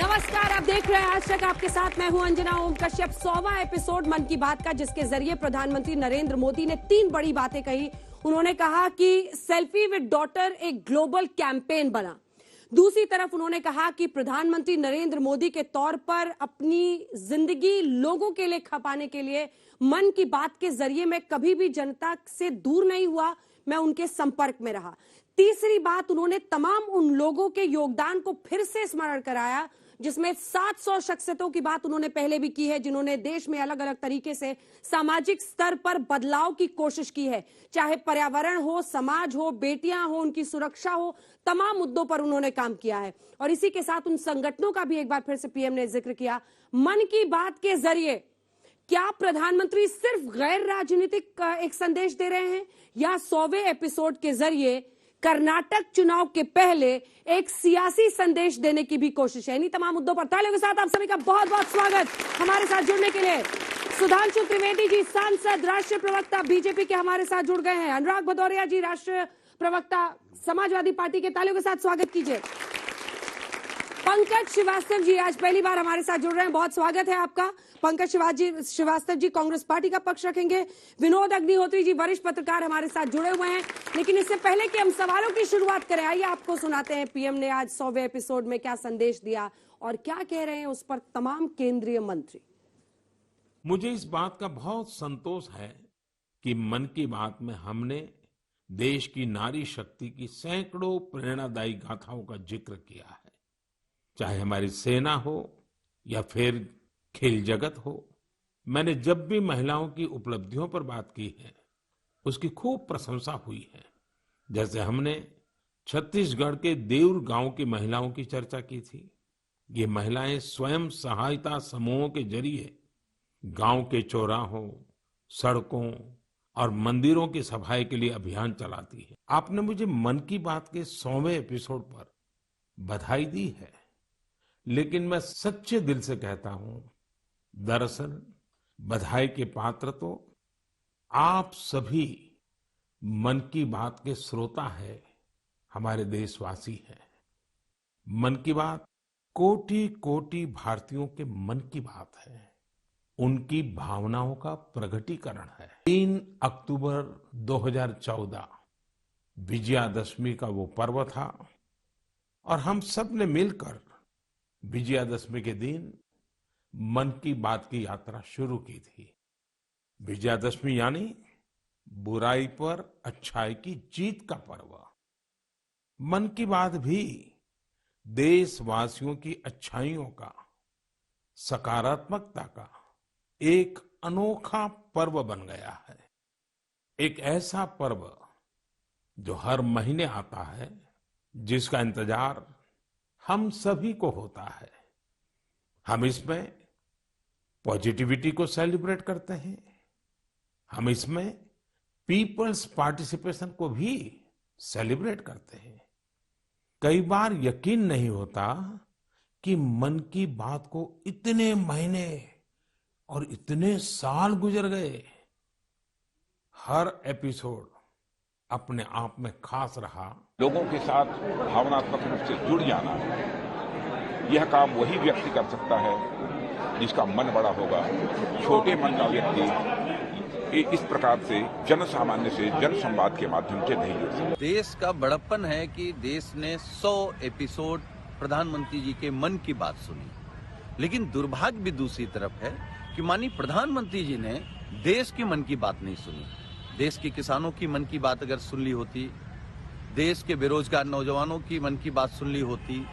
नमस्कार, आप देख रहे हैं आज तक आपके साथ मैं हूं अंजना ओम कश्यप। 100वां एपिसोड मन की बात का, जिसके जरिए प्रधानमंत्री नरेंद्र मोदी ने 3 बड़ी बातें कही। उन्होंने कहा कि सेल्फी विद डॉटर एक ग्लोबल कैंपेन बना। दूसरी तरफ उन्होंने कहा कि प्रधानमंत्री नरेंद्र मोदी के तौर पर अपनी जिंदगी लोगों के लिए खपाने के लिए मन की बात के जरिए मैं कभी भी जनता से दूर नहीं हुआ, मैं उनके संपर्क में रहा। तीसरी बात, उन्होंने तमाम उन लोगों के योगदान को फिर से स्मरण कराया, जिसमें 700 शख्सियतों की बात उन्होंने पहले भी की है, जिन्होंने देश में अलग अलग तरीके से सामाजिक स्तर पर बदलाव की कोशिश की है। चाहे पर्यावरण हो, समाज हो, बेटियां हो, उनकी सुरक्षा हो, तमाम मुद्दों पर उन्होंने काम किया है। और इसी के साथ उन संगठनों का भी एक बार फिर से पीएम ने जिक्र किया। मन की बात के जरिए क्या प्रधानमंत्री सिर्फ गैर राजनीतिक एक संदेश दे रहे हैं, या 100वें एपिसोड के जरिए कर्नाटक चुनाव के पहले एक सियासी संदेश देने की भी कोशिश है? इन्हीं तमाम मुद्दों पर तालियों के साथ आप सभी का बहुत बहुत स्वागत हमारे साथ जुड़ने के लिए। सुधांशु त्रिवेदी जी, सांसद, राष्ट्रीय प्रवक्ता बीजेपी के, हमारे साथ जुड़ गए हैं। अनुराग भदौरिया जी, राष्ट्रीय प्रवक्ता समाजवादी पार्टी के, तालियों के साथ स्वागत कीजिए। पंकज श्रीवास्तव जी आज पहली बार हमारे साथ जुड़ रहे हैं, बहुत स्वागत है आपका। पंकज श्रीवास्तव जी कांग्रेस पार्टी का पक्ष रखेंगे। विनोद अग्निहोत्री जी, वरिष्ठ पत्रकार, हमारे साथ जुड़े हुए हैं। लेकिन इससे पहले कि हम सवालों की शुरुआत करें, आइए आपको सुनाते हैं पीएम ने आज 100वें एपिसोड में क्या संदेश दिया और क्या कह रहे हैं उस पर तमाम केंद्रीय मंत्री। मुझे इस बात का बहुत संतोष है कि मन की बात में हमने देश की नारी शक्ति की सैकड़ों प्रेरणादायी गाथाओं का जिक्र किया है। चाहे हमारी सेना हो या फिर खेल जगत हो, मैंने जब भी महिलाओं की उपलब्धियों पर बात की है उसकी खूब प्रशंसा हुई है। जैसे हमने छत्तीसगढ़ के देउर गांव की महिलाओं की चर्चा की थी। ये महिलाएं स्वयं सहायता समूहों के जरिए गांव के चौराहों, सड़कों और मंदिरों की सफाई के लिए अभियान चलाती है। आपने मुझे मन की बात के 100वें एपिसोड पर बधाई दी है, लेकिन मैं सच्चे दिल से कहता हूं, दरअसल बधाई के पात्र तो आप सभी मन की बात के श्रोता है, हमारे देशवासी हैं। मन की बात कोटि कोटि भारतीयों के मन की बात है, उनकी भावनाओं का प्रकटीकरण है। 3 अक्टूबर 2014 विजयादशमी का वो पर्व था और हम सब ने मिलकर विजयादशमी के दिन मन की बात की यात्रा शुरू की थी। विजयादशमी यानी बुराई पर अच्छाई की जीत का पर्व। मन की बात भी देशवासियों की अच्छाइयों का, सकारात्मकता का एक अनोखा पर्व बन गया है। एक ऐसा पर्व जो हर महीने आता है, जिसका इंतजार हम सभी को होता है। हम इसमें पॉजिटिविटी को सेलिब्रेट करते हैं, हम इसमें पीपल्स पार्टिसिपेशन को भी सेलिब्रेट करते हैं। कई बार यकीन नहीं होता कि मन की बात को इतने महीने और इतने साल गुजर गए। हर एपिसोड अपने आप में खास रहा। लोगों के साथ भावनात्मक रूप से जुड़ जाना, यह काम वही व्यक्ति कर सकता है जिसका मन बड़ा होगा। छोटे मन का व्यक्ति इस प्रकार से जन सामान्य से जन संवाद के माध्यम से नहीं जुड़ सकता। देश का बड़प्पन है कि देश ने 100 एपिसोड प्रधानमंत्री जी के मन की बात सुनी, लेकिन दुर्भाग्य भी दूसरी तरफ है कि माननीय प्रधानमंत्री जी ने देश की मन की बात नहीं सुनी। देश के किसानों की मन की बात अगर सुन ली होती, देश के बेरोजगार नौजवानों की मन की बात सुन ली होती,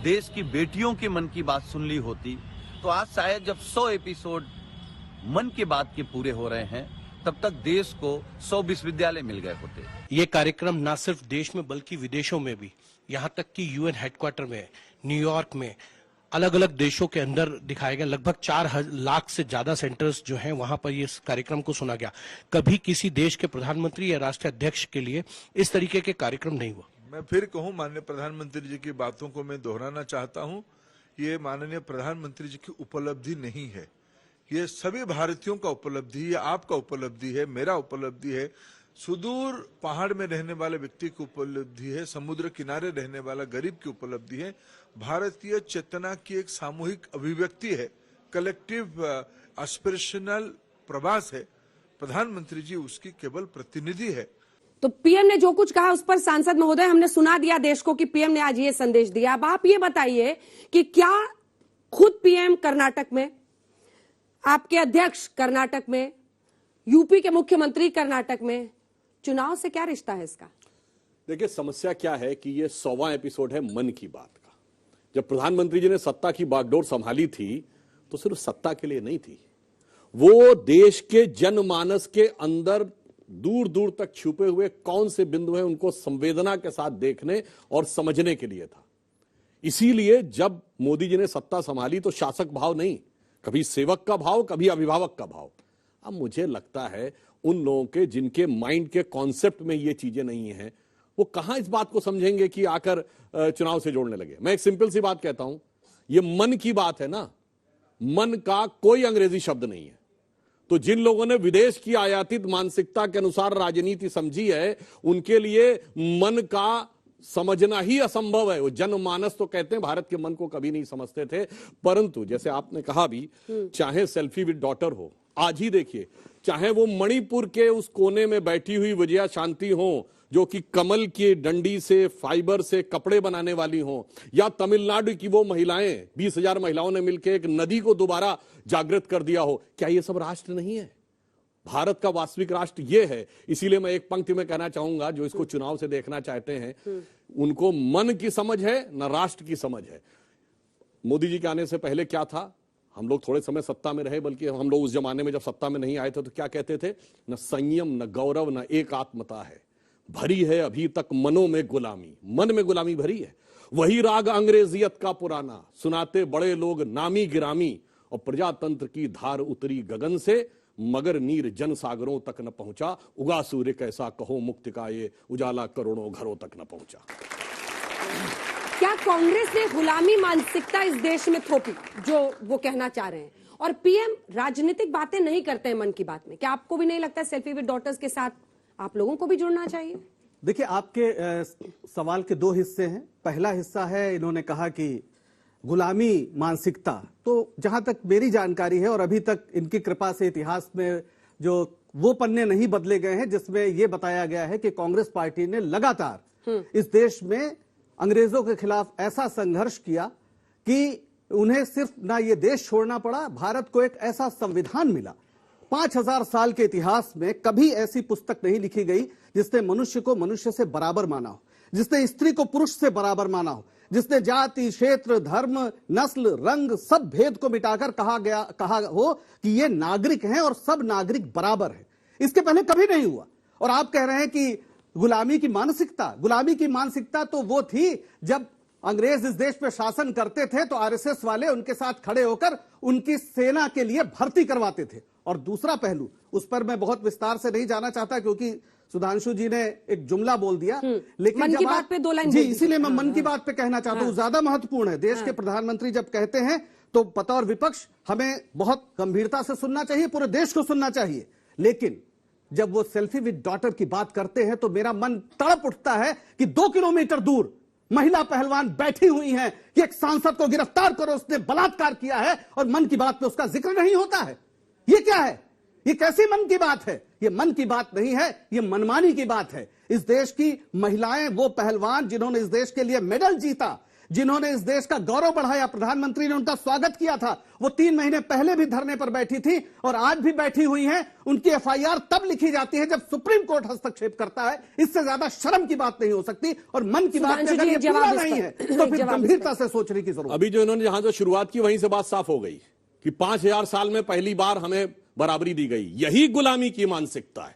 देश की बेटियों की मन की बात सुन ली होती, तो आज शायद जब 100 एपिसोड मन की बात के पूरे हो रहे हैं, तब तक देश को 100 विश्वविद्यालय मिल गए होते। ये कार्यक्रम न सिर्फ देश में बल्कि विदेशों में भी, यहाँ तक कि यूएन हेडक्वार्टर में, न्यूयॉर्क में, अलग अलग देशों के अंदर दिखाया गया। लगभग 4 लाख से ज्यादा सेंटर्स जो हैं वहां पर ये कार्यक्रम को सुना गया। कभी किसी देश के प्रधानमंत्री या राष्ट्रीय अध्यक्ष के लिए इस तरीके के कार्यक्रम नहीं हुआ। मैं फिर कहूं, माननीय प्रधानमंत्री जी की बातों को मैं दोहराना चाहता हूं। ये माननीय प्रधानमंत्री जी की उपलब्धि नहीं है, ये सभी भारतीयों का उपलब्धि है, आपका उपलब्धि है, मेरा उपलब्धि है। सुदूर पहाड़ में रहने वाले व्यक्ति की उपलब्धि है, समुद्र किनारे रहने वाला गरीब की उपलब्धि है, भारतीय चेतना की एक सामूहिक अभिव्यक्ति है, कलेक्टिव एस्पिरेशनल प्रवास है। प्रधानमंत्री जी उसकी केवल प्रतिनिधि है। तो पीएम ने जो कुछ कहा उस पर सांसद महोदय हमने सुना दिया देश को कि पीएम ने आज ये संदेश दिया। अब आप ये बताइए कि क्या खुद पीएम कर्नाटक में, आपके अध्यक्ष कर्नाटक में, यूपी के मुख्यमंत्री कर्नाटक में, चुनाव से क्या रिश्ता है इसका? देखिए, समस्या क्या है कि ये 100वां एपिसोड है मन की बात का। जब प्रधानमंत्री जी ने सत्ता की बागडोर संभाली थी तो सिर्फ सत्ता के लिए नहीं थी, वो देश के जनमानस के अंदर दूर दूर तक छुपे हुए कौन से बिंदु हैं उनको संवेदना के साथ देखने और समझने के लिए था। इसीलिए जब मोदी जी ने सत्ता संभाली तो शासक भाव नहीं, कभी सेवक का भाव, कभी अभिभावक का भाव। अब मुझे लगता है उन लोगों के जिनके माइंड के कॉन्सेप्ट में ये चीजें नहीं है, वो कहां इस बात को समझेंगे कि आकर चुनाव से जोड़ने लगे। मैं एक सिंपल सी बात कहता हूं, ये मन की बात है ना, मन का कोई अंग्रेजी शब्द नहीं है। तो जिन लोगों ने विदेश की आयातित मानसिकता के अनुसार राजनीति समझी है, उनके लिए मन का समझना ही असंभव है। वो जनमानस तो कहते हैं भारत के मन को कभी नहीं समझते थे। परंतु जैसे आपने कहा भी, चाहे सेल्फी विद डॉटर हो, आज ही देखिए, चाहे वो मणिपुर के उस कोने में बैठी हुई विजया शांति हो जो कि कमल की डंडी से, फाइबर से कपड़े बनाने वाली हो, या तमिलनाडु की वो महिलाएं, 20,000 महिलाओं ने मिलकर एक नदी को दोबारा जागृत कर दिया हो, क्या ये सब राष्ट्र नहीं है? भारत का वास्तविक राष्ट्र ये है। इसीलिए मैं एक पंक्ति में कहना चाहूंगा, जो इसको चुनाव से देखना चाहते हैं, उनको मन की समझ है न राष्ट्र की समझ है। मोदी जी के आने से पहले क्या था, हम लोग थोड़े समय सत्ता में रहे, बल्कि हम लोग उस जमाने में जब सत्ता में नहीं आए थे तो क्या कहते थे, न संयम, न गौरव, न एकात्मता है, भरी है अभी तक मनों में गुलामी। मन में गुलामी भरी है। वही राग अंग्रेजियत का पुराना सुनाते बड़े लोग नामी गिरामी, और प्रजातंत्र की धार उतरी गगन से, मगर नीर जन सागरों तक न पहुंचा, उगा सूर्य कैसा कहो मुक्ति का ये उजाला करोड़ों घरों तक न पहुंचा। क्या कांग्रेस ने गुलामी मानसिकता इस देश में थोपी, जो वो कहना चाह रहे हैं? और पीएम राजनीतिक बातें नहीं करते हैं मन की बात में। क्या आपको भी नहीं लगता सेल्फी विद डॉटर्स के साथ आप लोगों को भी जुड़ना चाहिए? देखिए, आपके सवाल के दो हिस्से हैं। पहला हिस्सा है, इन्होंने कहा कि गुलामी मानसिकता, तो जहां तक मेरी जानकारी है और अभी तक इनकी कृपा से इतिहास में जो वो पन्ने नहीं बदले गए हैं जिसमें यह बताया गया है कि कांग्रेस पार्टी ने लगातार इस देश में अंग्रेजों के खिलाफ ऐसा संघर्ष किया कि उन्हें सिर्फ ना ये देश छोड़ना पड़ा, भारत को एक ऐसा संविधान मिला। 5000 साल के इतिहास में कभी ऐसी पुस्तक नहीं लिखी गई जिसने मनुष्य को मनुष्य से बराबर माना हो, जिसने स्त्री को पुरुष से बराबर माना हो, जिसने जाति, क्षेत्र, धर्म, नस्ल, रंग सब भेद को मिटाकर कहा हो कि ये नागरिक हैं और सब नागरिक बराबर हैं। इसके पहले कभी नहीं हुआ। और आप कह रहे हैं कि गुलामी की मानसिकता तो वो थी जब अंग्रेज इस देश पे शासन करते थे तो आरएसएस वाले उनके साथ खड़े होकर उनकी सेना के लिए भर्ती करवाते थे। और दूसरा पहलू, उस पर मैं बहुत विस्तार से नहीं जाना चाहता क्योंकि सुधांशु जी ने एक जुमला बोल दिया, लेकिन मन की बात पे 2 लाइन जी, इसीलिए मैं मन की बात पे कहना चाहता हूं, ज्यादा महत्वपूर्ण है। देश के प्रधानमंत्री जब कहते हैं तो बतौर विपक्ष हमें बहुत गंभीरता से सुनना चाहिए, पूरे देश को सुनना चाहिए। लेकिन जब वो सेल्फी विद डॉटर की बात करते हैं तो मेरा मन तड़प उठता है कि 2 किलोमीटर दूर महिला पहलवान बैठी हुई हैं कि एक सांसद को गिरफ्तार करो, उसने बलात्कार किया है, और मन की बात पे उसका जिक्र नहीं होता है। ये क्या है? ये कैसी मन की बात है? ये मन की बात नहीं है, ये मनमानी की बात है। इस देश की महिलाएं, वो पहलवान जिन्होंने इस देश के लिए मेडल जीता, जिन्होंने इस देश का गौरव बढ़ाया, प्रधानमंत्री ने उनका स्वागत किया था, वो 3 महीने पहले भी धरने पर बैठी थी और आज भी बैठी हुई हैं। उनकी एफआईआर तब लिखी जाती है जब सुप्रीम कोर्ट हस्तक्षेप करता है। इससे ज्यादा शर्म की बात नहीं हो सकती। और मन की बात अगर ये पूरा नहीं है तो फिर गंभीरता से सोचने की जरूरत। अभी जो इन्होंने जहां से शुरुआत की वहीं से बात साफ हो गई कि 5000 साल में पहली बार हमें बराबरी दी गई। यही गुलामी की मानसिकता है।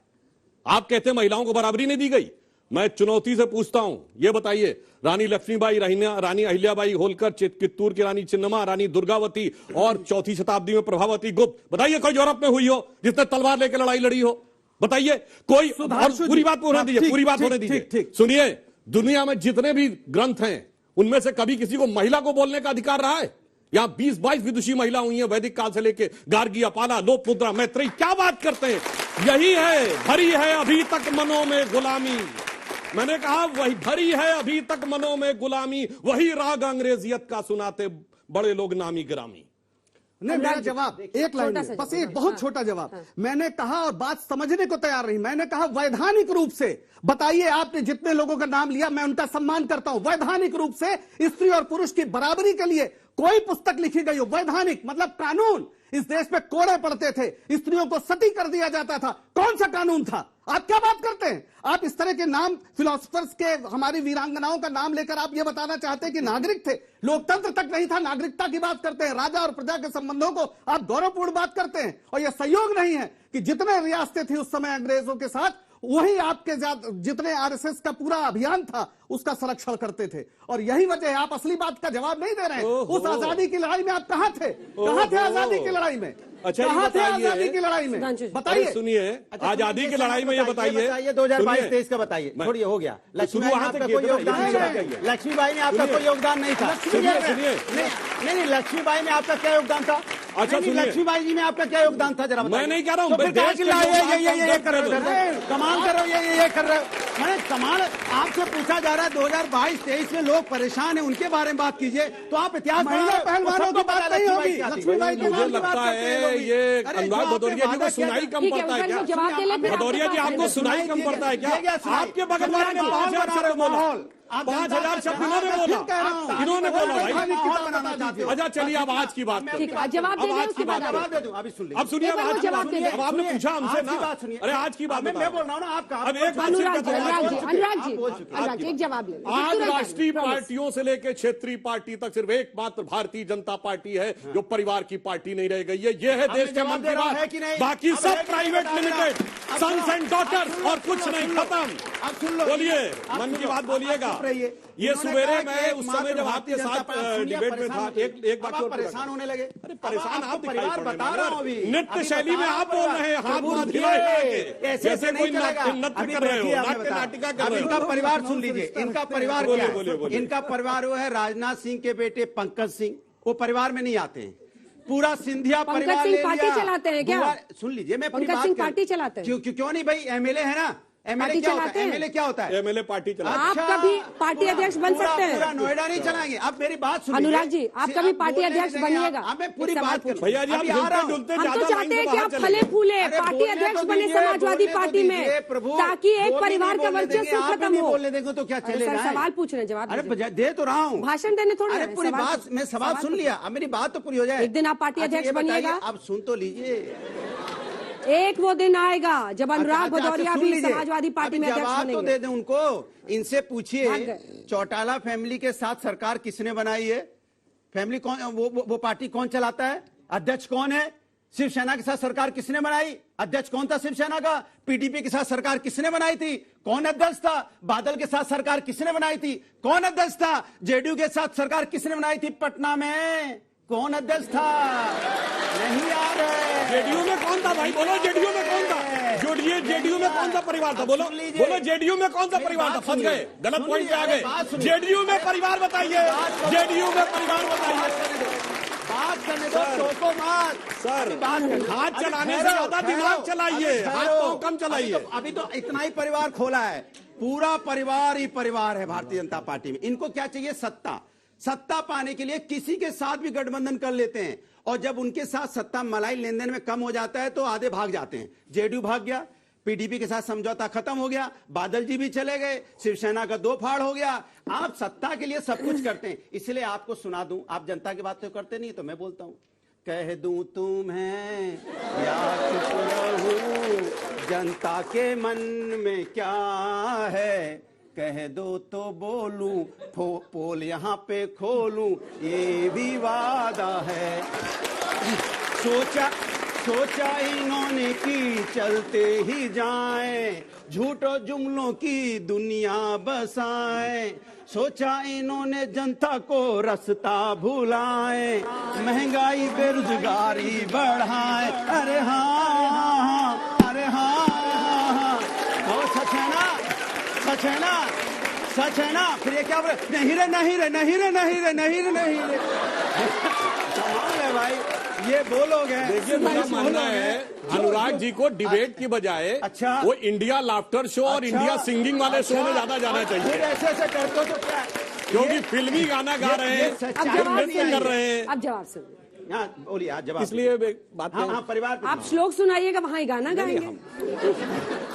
आप कहते हैं महिलाओं को बराबरी नहीं दी गई। मैं चुनौती से पूछता हूं, यह बताइए, रानी लक्ष्मीबाई, रानी अहिल्याबाई होलकर, कित्तूर की रानी चिन्नमा, रानी दुर्गावती और 4वीं शताब्दी में प्रभावती गुप्त, बताइए कोई यूरोप में हुई हो जिसने तलवार लेकर लड़ाई लड़ी हो? बताइए कोई। और पूरी बात होने दीजिए, पूरी बात होने दीजिए। सुनिए, दुनिया में जितने भी ग्रंथ हैं उनमें से कभी किसी को महिला को बोलने का अधिकार रहा है? यहां 20-22 विदुषी महिला हुई हैं वैदिक काल से लेके, गार्गी, अपाला, लोपमुद्रा, मैत्रेयी। क्या बात करते हैं? यही है, भरी है अभी तक मनों में गुलामी। मैंने कहा वही भरी है अभी तक मनों में गुलामी, वही राग अंग्रेजियत का सुनाते बड़े लोग नामी गिरामी। नहीं, मेरा जवाब एक लाइन में, बस एक बहुत छोटा जवाब। मैंने कहा, और बात समझने को तैयार नहीं, मैंने कहा वैधानिक रूप से बताइए, आपने जितने लोगों का नाम लिया मैं उनका सम्मान करता हूं, वैधानिक रूप से स्त्री और पुरुष की बराबरी के लिए कोई पुस्तक लिखी गई हो, वैधानिक मतलब कानून, इस देश में कोड़े पड़ते थे, स्त्रियों को सती कर दिया जाता था, कौन सा कानून था? आप क्या बात करते हैं? आप इस तरह के नाम फिलोसफर्स के, हमारी वीरांगनाओं का नाम लेकर आप ये बताना चाहते हैं कि नागरिक थे, लोकतंत्र तक नहीं था, नागरिकता की बात करते हैं, राजा और प्रजा के संबंधों को आप गौरवपूर्ण बात करते हैं। और यह संयोग नहीं है कि जितने रियासतें थी उस समय अंग्रेजों के साथ, वही आपके जितने आरएसएस का पूरा अभियान था उसका संरक्षण करते थे। और यही वजह है, आप असली बात का जवाब नहीं दे रहे हैं। उस आजादी की लड़ाई में आप कहां थे? कहां थे आजादी की लड़ाई में? अच्छा, कहां थे आजादी की लड़ाई में? बताइए। सुनिए, आजादी की लड़ाई में ये बताइए 2022-23 का बताइए। छोड़िए, हो गया। लक्ष्मीबाई ने आपका कोई योगदान नहीं था। लक्ष्मीबाई ने आपका कोई योगदान नहीं था। सुनिए, नहीं, लक्ष्मीबाई में आपका क्या योगदान था? अच्छा, लक्ष्मीबाई जी में आपका क्या योगदान था? जरा मैं नहीं कह रहा हूँ, ये कर रहे हो, कमाल कर रहे हो, ये कर रहे हो। मैंने कमाल, आपसे पूछा जा रहा है 2022-23 में लोग परेशान हैं, उनके बारे में बात कीजिए। तो आप इतिहास पहलवानों की बात नहीं होगी, लक्ष्मीबाई के मुझे लगता है ये अनुराग भदौरिया जी को सुनाई कम पड़ता है क्या? भदौरिया जी आपको सुनाई कम पड़ता है क्या? आपके बगल वाले ने 5,000 शब्द बोला, 5,000 शब्द इन्होंने बोला, इन्होंने बोला भाई। अच्छा चलिए, अब आज की बात करते हैं। जवाब दे दूं, अभी सुन लीजिए। अब सुनिए, अब आपने पूछा हमसे ना, अरे आज की बात मैं बोल रहा हूँ ना आपका। अब एक अनुराग जी एक जवाब ले। आज राष्ट्रीय पार्टियों से लेकर क्षेत्रीय पार्टी तक सिर्फ एकमात्र भारतीय जनता पार्टी है जो परिवार की पार्टी नहीं रह गई है। ये है देश के मन की बात। बाकी सब private limited, sons and daughters और कुछ नहीं, खत्म। अब सुन लो, बोलिए, मन की बात बोलिएगा। ये सवेरे मैं उस समय जब आपके साथ डिबेट में था, एक बात और परेशान होने लगे। अरे परेशान आप परिवार बता रहा हूँ अभी। नृत्य शैली में आप बोल रहे हैं, हाथ हाथ हिलाए जैसे कोई नृत्य कर रहे हो, नाट्य नाटिका कर रहे हो। इनका परिवार सुन लीजिए, इनका परिवार क्या है? इनका परिवार वो है राजनाथ सिंह के बेटे पंकज सिंह, वो परिवार में नहीं आते हैं। पूरा सिंधिया परिवार ले लिया। पार्टी चलाते हैं क्या? सुन लीजिए, मैं पंकज सिंह पार्टी चलाते हैं। क्यों नहीं भाई, एमएलए है ना। एमएलए क्या होता है? एमएलए क्या होता है? एमएलए पार्टी चलाते हैं। आप कभी पार्टी अध्यक्ष बन सकते हैं। पूरा नोएडा नहीं चलाएंगे। अब मेरी बात सुनिए अनुराग जी, आप कभी पार्टी अध्यक्ष बनिएगा? मैं पूरी बात करूं भैया जी, आप डुलते हम तो चाहते हैं कि आप फले फूले पार्टी अध्यक्ष बने समाजवादी पार्टी में, ताकि एक परिवार का वर्चस्व खत्म हो। बोलने देंगे तो क्या चलेगा? सवाल पूछ रहे हैं, जवाब अरे दे तो रहा हूँ। भाषण देने थोड़ा। अरे पूरी बात, मैं सवाल सुन लिया, अब मेरी बात तो पूरी हो जाए। एक दिन आप पार्टी अध्यक्ष बनिएगा। अब सुन तो लीजिए, एक वो दिन आएगा जब अनुराग भदौरिया भी समाजवादी पार्टी में अध्यक्ष जवाब तो बनेंगे। दे दें उनको। इनसे पूछिए, चौटाला फैमिली के साथ सरकार किसने बनाई है? फैमिली कौन, वो पार्टी कौन चलाता है? अध्यक्ष कौन है? शिवसेना के साथ सरकार किसने बनाई? अध्यक्ष कौन था शिवसेना का? पीडीपी के साथ सरकार किसने बनाई थी? कौन अध्यक्ष था? बादल के साथ सरकार किसने बनाई थी? कौन अध्यक्ष था? जेडीयू के साथ सरकार किसने बनाई थी? पटना में कौन अध्यक्ष था? नहीं याद है। जेडीयू में कौन था भाई? बोलो, जेडीयू में कौन था? जेडीयू में कौन सा परिवार था? बोलो, जेडीयू में कौन सा परिवार था? फंस गए, गलत पॉइंट पे आ गए। जेडीयू में परिवार बताइए, जेडीयू में परिवार बताइए। बात करने दो, टोको मत सर। हाथ चलाने से ज्यादा दिमाग चलाइए, हाथ पांव कम चलाइए। अभी तो इतना ही परिवार खोला है, पूरा परिवार ही परिवार है भारतीय जनता पार्टी में। इनको क्या चाहिए? सत्ता पाने के लिए किसी के साथ भी गठबंधन कर लेते हैं, और जब उनके साथ सत्ता मलाई लेन देन में कम हो जाता है तो आधे भाग जाते हैं। जेडीयू भाग गया, पीडीपी के साथ समझौता खत्म हो गया, बादल जी भी चले गए, शिवसेना का 2 फाड़ हो गया। आप सत्ता के लिए सब कुछ करते हैं। इसलिए आपको सुना दूं, आप जनता की बात तो करते नहीं, तो मैं बोलता हूं, कह दूं तुम्हें या चुप रहूं, जनता के मन में क्या है? कह दो तो बोलूं, पोल यहाँ पे खोलूं, ये भी वादा है। सोचा इन्होंने कि चलते ही जाएं, झूठों जुमलों की दुनिया बसाएं। सोचा इन्होंने जनता को रास्ता भुलाएं, महंगाई बेरोजगारी बढ़ाएं। अरे हाँ, अरे हाँ, तो सच है ना, सच है ना, सच है ना। फिर ये क्या बोले? नहीं रे, नहीं रे, नहीं रे, नहीं रे, नहीं रे, नहीं रे। भाई, ये वो लोग हैं। देखिए, मेरा मानना है अनुराग जी को डिबेट की बजाय अच्छा, वो इंडिया लाफ्टर शो और इंडिया सिंगिंग वाले शो में ज्यादा जाना फिर चाहिए, ऐसे ऐसे करते हो तो क्या? क्योंकि फिल्मी गाना गा रहे हैं, नृत्य कर रहे हैं। अब जवाब सुनिए। हाँ बोलिए, आज जवाब। इसलिए बात हाँ हाँ, परिवार पे आप श्लोक सुनाइएगा, वहां ही गाना गाएंगे।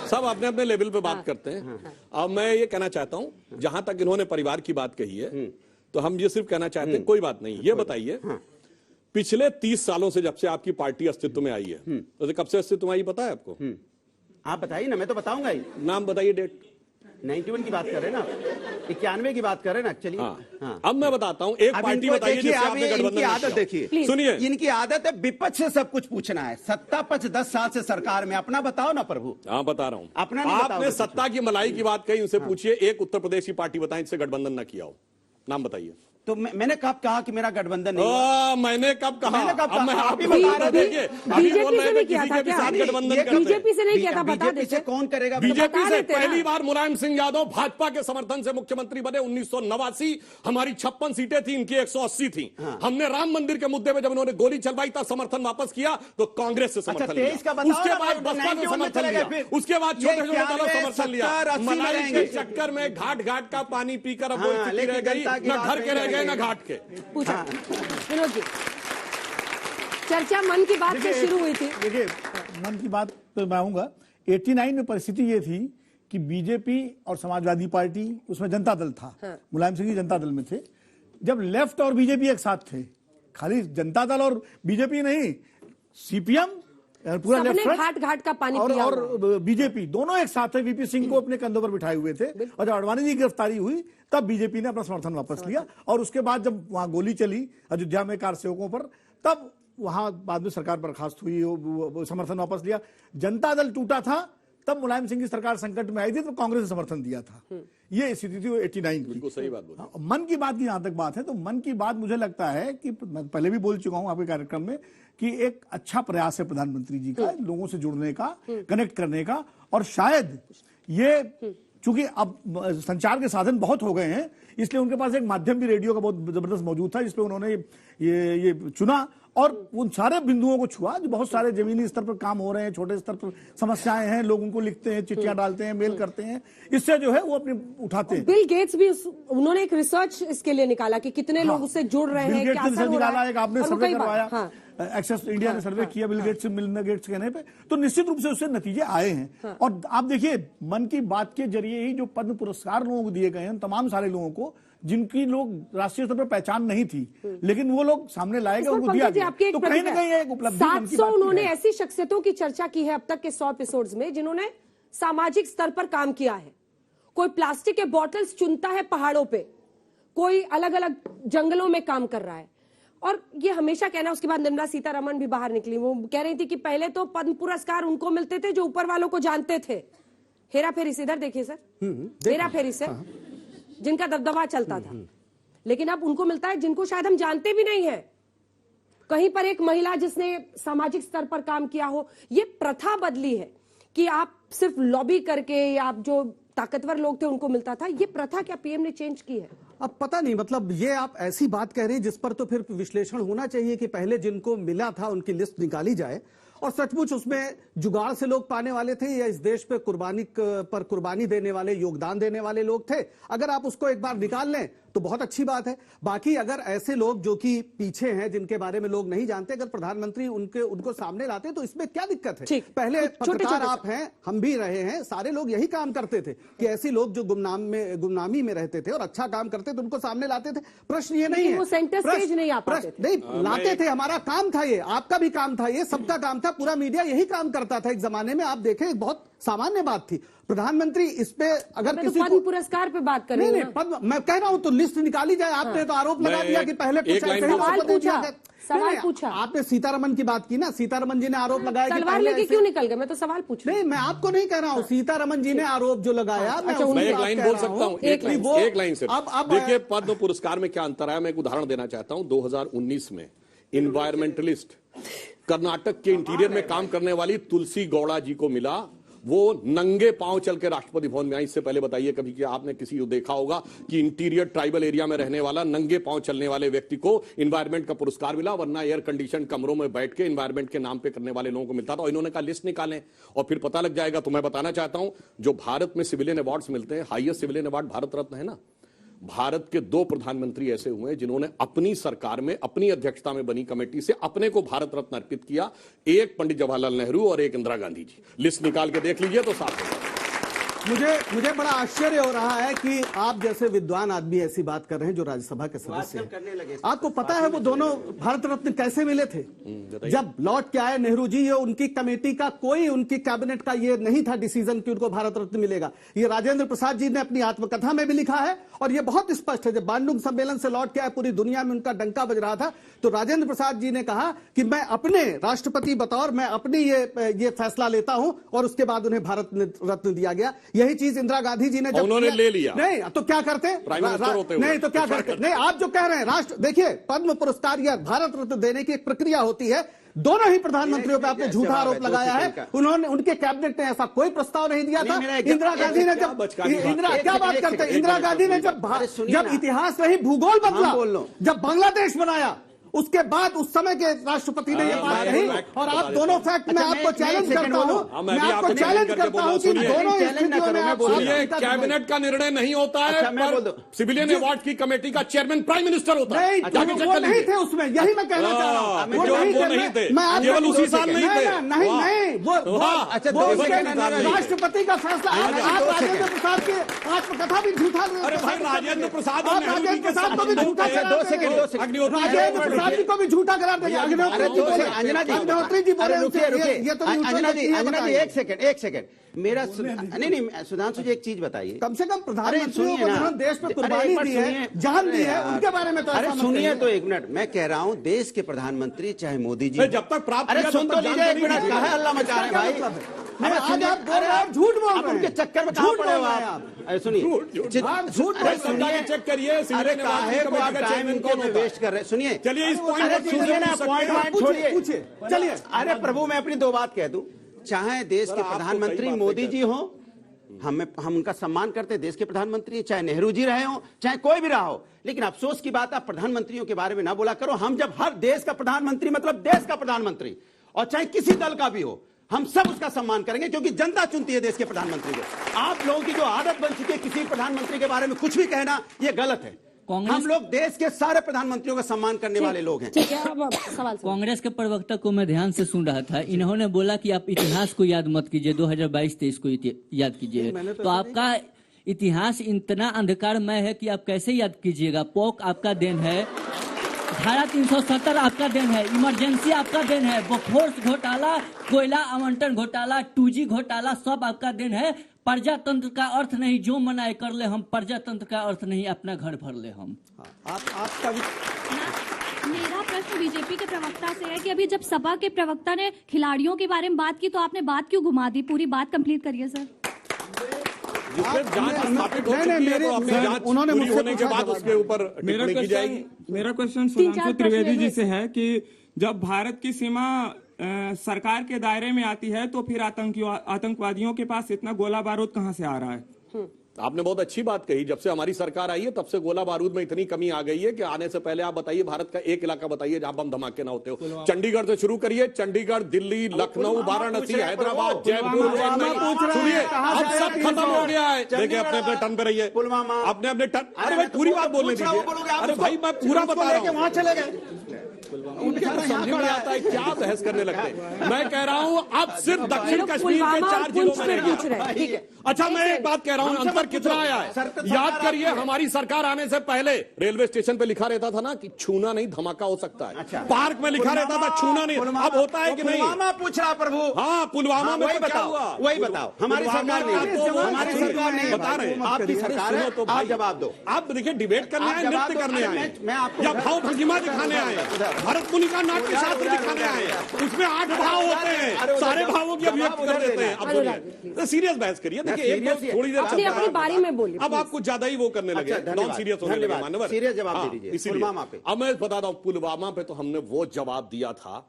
सब अपने अपने लेवल पे बात करते हैं। अब मैं ये कहना चाहता हूं, जहां तक इन्होंने परिवार की बात कही है, तो हम ये सिर्फ कहना चाहते हैं, कोई बात नहीं। ये बताइए, पिछले 30 सालों से जब से आपकी पार्टी अस्तित्व में आई है, तो कब से अस्तित्व में आई पता है आपको? आप बताइए ना, मैं तो बताऊंगा ही। नाम बताइए, डेट। 91 की बात कर रहे हैं ना, 91 की बात कर रहे हैं ना। चलिए हाँ। अब मैं बताता हूं, एक पार्टी बताइए जिससे आपने गठबंधन इनकी आदत देखिए, सुनिए, इनकी आदत है विपक्ष से सब कुछ पूछना है। सत्ता पक्ष 10 साल से सरकार में, अपना बताओ ना प्रभु। हाँ बता रहा हूं। अपना नहीं आपने बताओगे सत्ता की मलाई की बात कही, उनसे पूछिए एक उत्तर प्रदेश की पार्टी बताएं जिससे गठबंधन न किया हो, नाम बताइए। तो मैंने कब कहा कि मेरा गठबंधन नहीं हुआ? मैंने कब कहा? अब मैं आप ही बता रहे थे। देखिए, अभी बोल रहे थे किसी के भी साथ गठबंधन करते हैं। बीजेपी से नहीं किया था, बता बीजेपी देते। से कौन करेगा? बीजेपी से पहली बार मुलायम सिंह यादव भाजपा के समर्थन से मुख्यमंत्री बने 1989। हमारी 56 सीटें थी, इनकी 180 थी। हमने राम मंदिर के मुद्दे में जब उन्होंने गोली चलवाई था, समर्थन वापस किया तो कांग्रेस से समर्थन लिया, उसके बाद बसपा ने समर्थन लिया, उसके बाद छोटे छोटे दलों ने समर्थन लिया। मलाई के चक्कर में घाट घाट का पानी पीकर अब वही स्थिति रह गई, न घर के रह गए न घाट के। पूछा विनोद जी, चर्चा मन की बात से शुरू हुई थी। देखिए, मन की बात पे मैं आऊंगा। 89 में परिस्थिति ये थी कि बीजेपी और समाजवादी पार्टी, उसमें जनता दल था। मुलायम सिंह जी जनता दल में थे। जब लेफ्ट और बीजेपी एक साथ थे, खाली जनता दल और बीजेपी नहीं, सीपीएम पूरा लेफ्ट फ्रंट घाट घाट का पानी और बीजेपी दोनों एक साथ थे। वीपी सिंह को अपने कंधों पर बिठाए हुए थे, और जब अडवाणी जी की गिरफ्तारी हुई तब बीजेपी ने अपना समर्थन वापस लिया। और उसके बाद जब वहां गोली चली अयोध्या में कार सेवकों पर, तब वहां बाद में सरकार बर्खास्त हुई, समर्थन वापस लिया। जनता दल टूटा था, तब मुलायम सिंह की सरकार संकट में आई थी, तो कांग्रेस ने समर्थन दिया था। ये स्थिति थी 89 की। बिल्कुल सही बात बोली। मन की बात की जहां तक बात है, तो मन की बात मुझे लगता है कि मैं पहले भी बोल चुका हूं आपके कार्यक्रम में कि एक अच्छा प्रयास है प्रधानमंत्री जी का, लोगों से जुड़ने का, कनेक्ट करने का। और शायद ये, चूंकि अब संचार के साधन बहुत हो गए हैं, इसलिए उनके पास एक माध्यम भी रेडियो का बहुत जबरदस्त मौजूद था, जिसपे उन्होंने ये चुना और उन सारे बिंदुओं को छुआ जो बहुत सारे जमीनी स्तर पर काम हो रहे हैं, छोटे स्तर पर समस्याएं हैं, लोग उनको लिखते हैं, चिट्ठियां डालते हैं, मेल करते हैं, इससे जो है वो अपने उठाते हैं। बिल गेट्स भी उन्होंने एक रिसर्च इसके लिए निकाला कि कितने लोग उससे जुड़ रहे हैं, क्या असर हो रहा है। एक आपने सर्वे करवाया, एक्सेस इंडिया ने सर्वे किया बिल गेट्स से, मिलिंदा गेट्स कहने पे, तो निश्चित रूप से उससे नतीजे आए हैं। और आप देखिए, मन की बात के जरिए ही जो पद्म पुरस्कार लोगों को दिए गए हैं, तमाम सारे लोगों को जिनकी लोग राष्ट्रीय स्तर पर पहचान नहीं थी, लेकिन वो लोग सामने लाए गए, उनको दिया गया। तो कहीं ना कहीं एक उपलब्धि 700 उन्होंने ऐसी शख्सियतों की चर्चा की है अब तक के 100 एपिसोड्स में, जिन्होंने सामाजिक स्तर पर काम किया है। कोई प्लास्टिक के बॉटल्स चुनता है पहाड़ों पे, कोई अलग अलग जंगलों में काम कर रहा है। और ये हमेशा कहना, उसके बाद निर्मला सीतारमण भी बाहर निकली, वो कह रही थी कि पहले तो पद्म पुरस्कार उनको मिलते थे जो ऊपर वालों को जानते थे। हेरा फेरी से, इधर देखिए सर, हेरा फेरी से जिनका दबदबा चलता था, लेकिन अब उनको मिलता है जिनको शायद हम जानते भी नहीं है। कहीं पर एक महिला जिसने सामाजिक स्तर पर काम किया हो, ये प्रथा बदली है कि आप सिर्फ लॉबी करके, या आप जो ताकतवर लोग थे उनको मिलता था। ये प्रथा क्या पीएम ने चेंज की है? अब पता नहीं, मतलब ये आप ऐसी बात कह रही हैं जिस पर तो फिर विश्लेषण होना चाहिए कि पहले जिनको मिला था उनकी लिस्ट निकाली जाए, और सचमुच उसमें जुगाड़ से लोग पाने वाले थे या इस देश पे कुर्बानी देने वाले, योगदान देने वाले लोग थे। अगर आप उसको एक बार निकाल लें तो बहुत अच्छी बात है। बाकी अगर ऐसे लोग जो कि पीछे हैं, जिनके बारे में लोग नहीं जानते, अगर प्रधानमंत्री उनको सामने लाते तो इसमें क्या दिक्कत है? पहले पत्रकार आप हैं, हम भी रहे हैं, सारे लोग यही काम करते थे कि ऐसे लोग जो गुमनामी में रहते थे और अच्छा काम करते थे उनको सामने लाते थे। प्रश्न ये नहीं है, वो सेंटर स्टेज नहीं आ पाते थे। नहीं लाते थे, हमारा काम था ये, आपका भी काम था ये, सबका काम था, पूरा मीडिया यही काम करता था एक जमाने में। आप देखें, एक बहुत सामान्य बात थी। प्रधानमंत्री इस पे अगर किसी पद्म पुरस्कार पे बात करें, नहीं पद्म, मैं कह रहा हूं तो लिस्ट निकाली जाए। आपने तो आरोप लगा दिया कि पहले कुछ सवाल पूछा, आपने सीतारमण की बात की ना, सीतारमण जी ने आरोप लगाया कि तलवार लेके क्यों निकल गए? मैं तो सवाल पूछ रही हूं। नहीं, मैं आपको नहीं कह रहा हूं, सीतारमण जी ने आरोप जो लगाया, मैं एक लाइन बोल सकता हूं, एक लाइन से। अब देखिए, पद्म पुरस्कार में क्या अंतर है, मैं एक उदाहरण देना चाहता हूं। 2019 में इन्वायरमेंटलिस्ट कर्नाटक के इंटीरियर में काम करने वाली तुलसी गौड़ा जी को मिला वो नंगे पांव चल के राष्ट्रपति भवन में आई। इससे पहले बताइए कभी कि आपने किसी को देखा होगा कि इंटीरियर ट्राइबल एरिया में रहने वाला नंगे पांव चलने वाले व्यक्ति को एनवायरमेंट का पुरस्कार मिला, वरना एयर कंडीशन कमरों में बैठ के एनवायरमेंट के नाम पे करने वाले लोगों को मिलता था। और इन्होंने कहा लिस्ट निकालें और फिर पता लग जाएगा। तो मैं बताना चाहता हूं, जो भारत में सिविलियन अवार्ड्स मिलते हैं, highest civilian award Bharat Ratna है ना, भारत के 2 प्रधानमंत्री ऐसे हुए हैं जिन्होंने अपनी सरकार में, अपनी अध्यक्षता में बनी कमेटी से अपने को भारत रत्न अर्पित किया। एक पंडित जवाहरलाल नेहरू और एक इंदिरा गांधी जी। लिस्ट निकाल के देख लीजिए तो साफ होगा। मुझे बड़ा आश्चर्य हो रहा है कि आप जैसे विद्वान आदमी ऐसी बात कर रहे हैं जो राज्यसभा के सदस्य हैं। आपको पता है वो दोनों भारत रत्न कैसे मिले थे? जब लौट के आए नेहरू जी, ये उनकी कमेटी का कोई, उनकी कैबिनेट का ये नहीं था डिसीजन कि उनको भारत रत्न मिलेगा। ये राजेंद्र प्रसाद जी ने अपनी आत्मकथा में भी लिखा है और ये बहुत स्पष्ट है। जब बांडुंग सम्मेलन से लौट के आए, पूरी दुनिया में उनका डंका बज रहा था, तो राजेंद्र प्रसाद जी ने कहा कि मैं अपने राष्ट्रपति बतौर मैं अपनी ये फैसला लेता हूं और उसके बाद उन्हें भारत रत्न दिया गया। यही चीज इंदिरा गांधी जी ने जब उन्होंने ले लिया। नहीं तो क्या करते? नहीं तो क्या करते? नहीं, आप जो कह रहे हैं राष्ट्र, देखिए पद्म पुरस्कार या भारत रत्न देने की एक प्रक्रिया होती है। दोनों ही प्रधानमंत्रियों पे आपने झूठा आरोप लगाया है। उन्होंने, उनके कैबिनेट ने ऐसा कोई प्रस्ताव नहीं दिया था। इंदिरा गांधी ने जब, क्या बात करते हैं, इंदिरा गांधी ने जब इतिहास नहीं भूगोल बदला, जब बांग्लादेश बनाया, उसके बाद उस समय के राष्ट्रपति ने यह बात कही। और आप दोनों फैक्ट में आपको चैलेंज करता हूं, मैं आपको चैलेंज करता हूं कि दोनों स्थितियों में आप कैबिनेट का निर्णय नहीं होता है, सिविलियन अवार्ड की कमेटी का चेयरमैन प्राइम मिनिस्टर होता है। वो नहीं थे उसमें, यही मैं कहना चाह रहा हूं। वो नहीं थे, केवल उसी साल नहीं थे। नहीं, वो राष्ट्रपति का फैसला। आप राजेंद्र प्रसाद की आत्मकथा भी झूठा, राजेंद्र प्रसाद को भी झूठा, राजेंद्र को भी झूठा करार देंगे। अग्निहोत्री जी बोले, ये तो अंजना जी एक सेकंड मेरा नहीं सुधांशु जी एक चीज बताइए। कम से कम प्रधानमंत्री को देश में कुर्बानी दी है, जान दी है, उनके बारे में तो अरे सुनिए तो एक मिनट, मैं कह रहा हूँ देश के प्रधानमंत्री चाहे मोदी जी जब तक प्राप्त, अरे सुन तो लीजिए एक मिनट, कहा अल्लाह मचा रहे भाई। आप झूठ बोल रहे हैं, उनके चक्कर में कहाँ पड़े हो आप? अरे सुनिए, झूठ चेक करिए, वेस्ट कर रहे। सुनिए, चलिए इस पॉइंट पूछिए, चलिए। अरे प्रभु मैं अपनी 2 बात कह दूं, चाहे देश के प्रधानमंत्री मोदी जी हो, हम उनका सम्मान करते हैं, देश के प्रधानमंत्री, चाहे नेहरू जी रहे हो, चाहे कोई भी रहा हो, लेकिन अफसोस की बात आप प्रधानमंत्रियों के बारे में ना बोला करो। हम जब हर देश का प्रधानमंत्री मतलब देश का प्रधानमंत्री, और चाहे किसी दल का भी हो, हम सब उसका सम्मान करेंगे क्योंकि जनता चुनती है देश के प्रधानमंत्री को। आप लोगों की जो आदत बन चुकी है किसी प्रधानमंत्री के बारे में कुछ भी कहना, यह गलत है। हम लोग देश के सारे प्रधानमंत्रियों का सम्मान करने वाले लोग हैं। ठीक है, अब सवाल। कांग्रेस के प्रवक्ता को मैं ध्यान से सुन रहा था, इन्होंने बोला कि आप इतिहास को याद मत कीजिए, 2022-23 को याद कीजिए। तो आपका इतिहास इतना अंधकारमय है कि आप कैसे याद कीजिएगा? पोक आपका देन है, धारा 370 आपका देन है, इमरजेंसी आपका देन है, बोफोर्स घोटाला, कोयला आवंटन घोटाला, 2G घोटाला, सब आपका देन है। प्रजातंत्र का अर्थ नहीं जो मनाए कर ले हम, प्रजातंत्र का अर्थ नहीं अपना घर भर ले हम। आपका मेरा प्रश्न बीजेपी के प्रवक्ता से है कि अभी जब सपा के प्रवक्ता ने खिलाड़ियों के बारे में बात की तो आपने बात क्यों घुमा दी? पूरी बात कंप्लीट करिए सर। उन्होंने होने के बाद उसके ऊपर टिप्पणी की जाएगी। मेरा क्वेश्चन सुधांशु त्रिवेदी जी से है कि जब भारत की सीमा सरकार के दायरे में आती है तो फिर आतंकवादियों के पास इतना गोला बारूद कहां से आ रहा है? आपने बहुत अच्छी बात कही, जब से हमारी सरकार आई है तब से गोला बारूद में इतनी कमी आ गई है कि आने से पहले आप बताइए भारत का एक इलाका बताइए जहां बम धमाके ना होते हो। चंडीगढ़ से शुरू करिए, चंडीगढ़, दिल्ली, लखनऊ, वाराणसी, हैदराबाद, जयपुर, सुनिए अब सब खत्म हो गया है। देखिए अपने अपने टर्न पे रहिए, अपने अपने टर्न। अरे भाई पूरी बात बोलने दीजिए। अरे भाई मैं पूरा बता रहा हूँ, वहां चले गए, उनके समझ में आता है क्या बहस करने लगते हैं। मैं कह रहा हूँ अब सिर्फ दक्षिण कश्मीर के 4 जिलों में रह गया। अच्छा मैं एक बात कह रहा हूँ, अंतर कितना आया है याद करिए। हमारी सरकार आने से पहले रेलवे स्टेशन पे लिखा रहता था ना कि छूना नहीं धमाका हो सकता है। अच्छा। पार्क में लिखा रहता था छूना नहीं, अब होता है कि नहीं? पुलवामा पूछ रहा प्रभु। हाँ पुलवामा में बताओ, वही बताओ। हमारी सरकार नहीं बता रहे, आपकी सरकार है तो आप जवाब दो। आप देखिए डिबेट करने आए, नृत्य करने आए, या भाव भंगिमा दिखाने आए, भरत मुनि का नाट्य शास्त्र दिखाने आए, उसमें 8 भाव होते हैं, सारे भावों की अभिव्यक्ति कर देते हैं। अब बोलिए सीरियस बहस करिए। देखिए एक बार थोड़ी देर अपनी बारी में बोलिए। अब आप कुछ ज्यादा ही वो करने लगे, नॉन सीरियस होने लगे मानवर। सीरियस जवाब दे दीजिए। पुलवामा पे अब मैं बताता हूँ, पुलवामा पे तो हमने वो जवाब दिया था